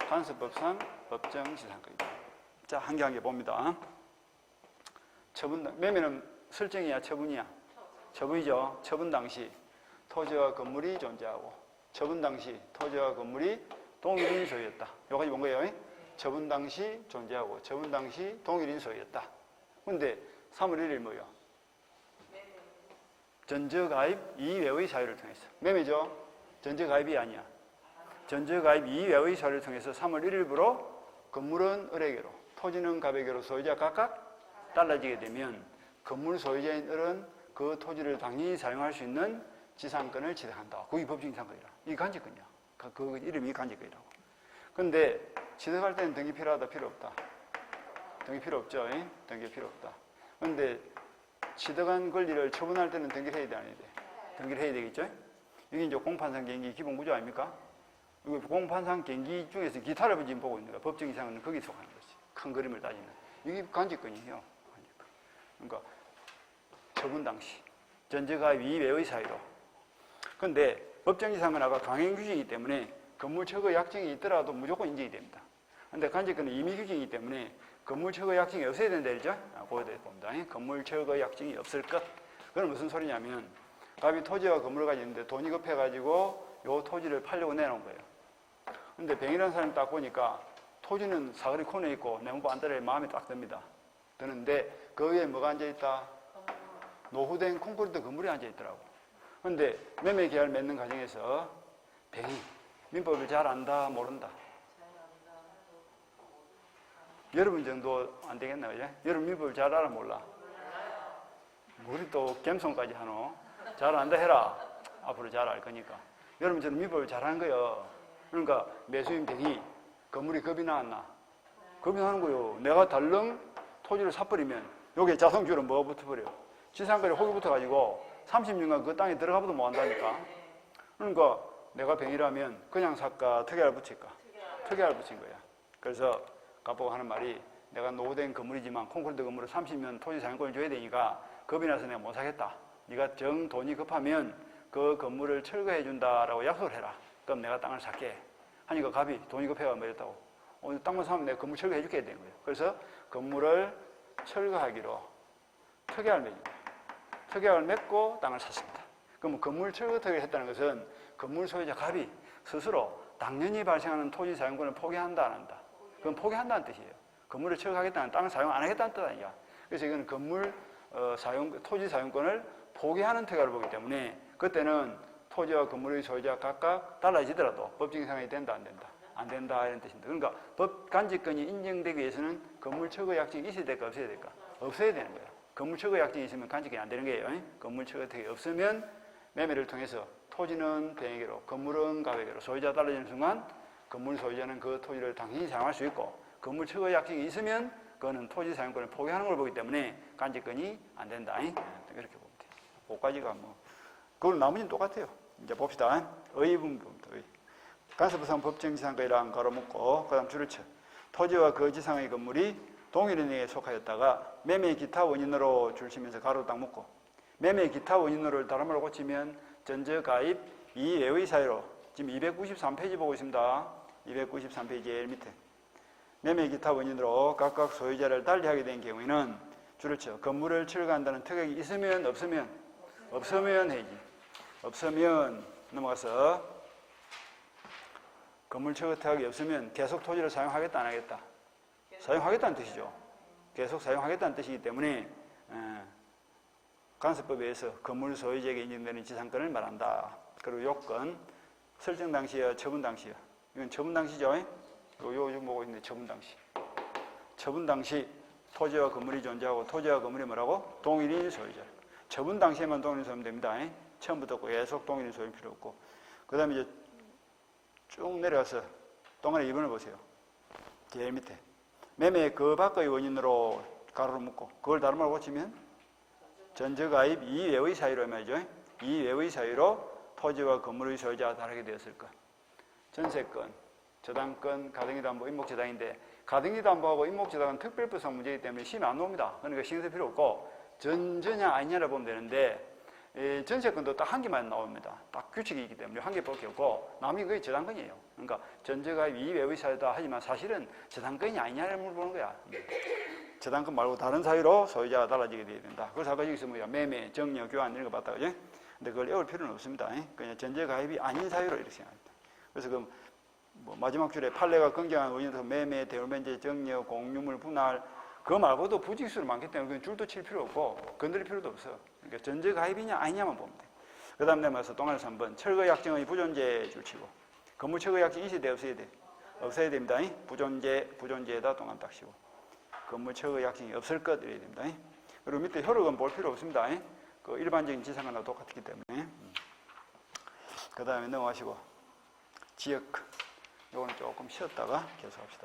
간섭법상 법정 지상권이다. 자, 한 개 한 개 봅니다. 처분, 매매는 설정이야, 처분이야? 처분이죠. 처분 당시 토지와 건물이 존재하고 처분 당시 토지와 건물이 동일인 소유였다. 여기까지 본 거예요. 처분 당시 존재하고 처분 당시 동일인 소유였다. 근데 3월 1일 뭐예요? 전저가입 이외의 사유를 통해서. 매매죠? 전저가입이 아니야. 전저가입 이외의 사유를 통해서 3월 1일부로 건물은 을에게로, 토지는 갑에게로 소유자 각각 달라지게 되면 건물 소유자인 을은 그 토지를 당연히 사용할 수 있는 지상권을 취득한다. 그게 법정 지상권이라. 이게 간접권이야. 그 이름이 간접권이라고. 근데 취득할 때는 등기 필요하다, 필요 없다. 등기 필요 없죠. 등기 필요 없다. 근데 취득한 권리를 처분할 때는 등기를 해야 돼, 안 해야 돼? 등기를 해야 되겠죠? 이게 이제 공판상 경기 기본 구조 아닙니까? 이거 공판상 경기 중에서 기타를 지금 보고 있는 거야. 법정 이상은 거기에 속하는 거지. 큰 그림을 따지면. 이게 간접권이에요. 간접권. 그러니까 처분 당시 전저가입 이외의 사유로. 근데 법정 이상은 아까 강행 규정이기 때문에 건물 철거 약정이 있더라도 무조건 인정이 됩니다. 근데 간접권은 임의 규정이기 때문에 건물 철거 약정이 없어야 된다, 그죠? 그거에 대해서 봅니다. 건물 철거 약정이 없을 것. 그건 무슨 소리냐면, 갑이 토지와 건물을 가지고 있는데 돈이 급해가지고 요 토지를 팔려고 내놓은 거예요. 근데 병이라는 사람이 딱 보니까 토지는 사거리 코너에 있고 네모바 안달에 마음에 딱 듭니다. 드는데 그 위에 뭐가 앉아있다? 노후된 콘크리트 건물이 앉아있더라고. 근데 매매 계약을 맺는 과정에서 병이 민법을 잘 안다, 모른다. 여러분 정도 안 되겠나, 그죠? 여러분 민법을 잘 알아, 몰라? 우리 또 겸손까지 하노? 잘 안다 해라. 앞으로 잘 알 거니까. 여러분 저는 민법을 잘 하는 거예요. 그러니까 매수인 병이 건물이 겁이 나왔나? 겁이 나는 거요. 내가 덜렁 토지를 사버리면 여기에 자성주로 뭐가 붙어버려? 지상권에 혹이 붙어가지고 30년간 그 땅에 들어가봐도 못한다니까. 그러니까 내가 병이라면 그냥 살까 특약을 붙일까? 특약을 붙인 거야. 그래서 갑보고 하는 말이, 내가 노후된 건물이지만 콘크리트 건물을 30년 토지 사용권을 줘야 되니까 겁이 나서 내가 못 사겠다. 네가 정 돈이 급하면 그 건물을 철거해 준다라고 약속을 해라. 그럼 내가 땅을 살게. 하니까 갑이 돈이 급해가 말했다고. 오늘 땅만 사면 내가 건물 철거해 줄게 된 거예요. 그래서 건물을 철거하기로 특약을 맺은 거예요. 특약을 맺고 땅을 샀습니다. 그럼 건물 철거 특약을 했다는 것은 건물 소유자 갑이 스스로 당연히 발생하는 토지 사용권을 포기한다, 안 한다? 그건 포기한다는 뜻이에요. 건물을 철거하겠다는, 땅을 사용 안 하겠다는 뜻 아니야. 그래서 이건 건물 토지 사용권을 포기하는 특약을 보기 때문에 그때는 토지와 건물의 소유자 각각 달라지더라도 법정 상황이 된다, 안 된다? 안 된다, 이런 뜻입니다. 그러니까 법 간접권이 인정되기 위해서는 건물 철거 약정이 있어야 될까, 없어야 될까? 없어야 되는 거예요. 건물 철거 약정이 있으면 간접권이 안 되는 거예요. 건물 철거 특약이 없으면 매매를 통해서 토지는 병에게로, 건물은 갑에게로, 소유자가 달라지는 순간 건물 소유자는 그 토지를 당연히 사용할 수 있고, 건물 철거 약정이 있으면 그거는 토지 사용권을 포기하는 걸 보기 때문에 간접권이 안 된다. 이렇게 보면 돼요. 그까지가 뭐, 그걸 나머지는 똑같아요. 이제 봅시다. 의의분부입니다. 간섭부상 법정지상권이랑 걸어먹고, 그 다음 줄을 쳐. 토지와 그 지상의 건물이 동일인에게 속하였다가 매매 기타 원인으로 줄 치면서 가로 딱 묶고, 매매 기타 원인으로를 다른 말로 고치면 전저가입 이외의 사유로, 지금 293페이지 보고 있습니다. 293페이지 제일 밑에. 매매 기타 원인으로 각각 소유자를 달리하게 된 경우에는 줄을 쳐. 건물을 철거한다는 특약이 있으면 없으면? 없으면 해야지. 없으면 넘어가서 건물 철거 특약이 없으면 계속 토지를 사용하겠다, 안 하겠다? 사용하겠다는 뜻이죠. 계속 사용하겠다는 뜻이기 때문에 간섭법에 의해서 건물 소유자에게 인정되는 지상권을 말한다. 그리고 요건 설정 당시야, 처분 당시야. 이건 처분 당시죠. 요즘 보고 있는데 처분 당시. 처분 당시 토지와 건물이 존재하고, 토지와 건물이 뭐라고? 동일인 소유자. 처분 당시에만 동일인 소유면 됩니다. 처음부터 계속 동일인 소유는 필요 없고. 그 다음에 이제 쭉 내려가서 동안의 2번을 보세요. 제일 밑에. 매매 그 밖의 원인으로 가로로 묶고, 그걸 다른 말로 고치면 전저가입 이외의 사유로 말이죠. 이외의 사유로 토지와 건물의 소유자가 다르게 되었을 것. 전세권, 저당권, 가등기담보, 임목저당인데, 가등기담보하고 임목저당은 특별부상 문제이기 때문에 시험이 안 나옵니다. 그러니까 신경 쓸 필요 없고 전저냐 아니냐를 보면 되는데, 전세권도 딱 한 개만 나옵니다. 딱 규칙이 있기 때문에 한 개밖에 없고, 남이 그게 저당권이에요. 그러니까 전저가입 이외의 사유다 하지만 사실은 저당권이 아니냐를 물어보는 거야. 저당권 말고 다른 사유로 소유자가 달라지게 돼야 된다. 그래서 아까 여기서 뭐야, 매매, 정려, 교환 이런 거 봤다, 그죠? 근데 그걸 외울 필요는 없습니다. 그냥 전저가입이 아닌 사유로 이렇게 생각합니다. 그래서 그 뭐 마지막 줄에 판례가 긍정한 원인으로 매매, 대물면제, 정려, 공유물 분할, 그거 말고도 부직수를 많기 때문에 그건 줄도 칠 필요 없고 건드릴 필요도 없어. 그러니까 전제 가입이냐 아니냐만 보면 돼. 그 다음 내면서 동안에서 한번 철거 약정의 부존재 줄 치고 건물 철거 약정이 있어야 돼 없어야 돼? 없어야 됩니다. 부존재에다 동안 딱 치고 건물 철거 약정이 없을 것 이래야 됩니다. 그리고 밑에 효력은 볼 필요 없습니다. 그 일반적인 지상과는 똑같기 때문에. 그 다음에 넘어가시고 지역 요거는 조금 쉬었다가 계속합시다.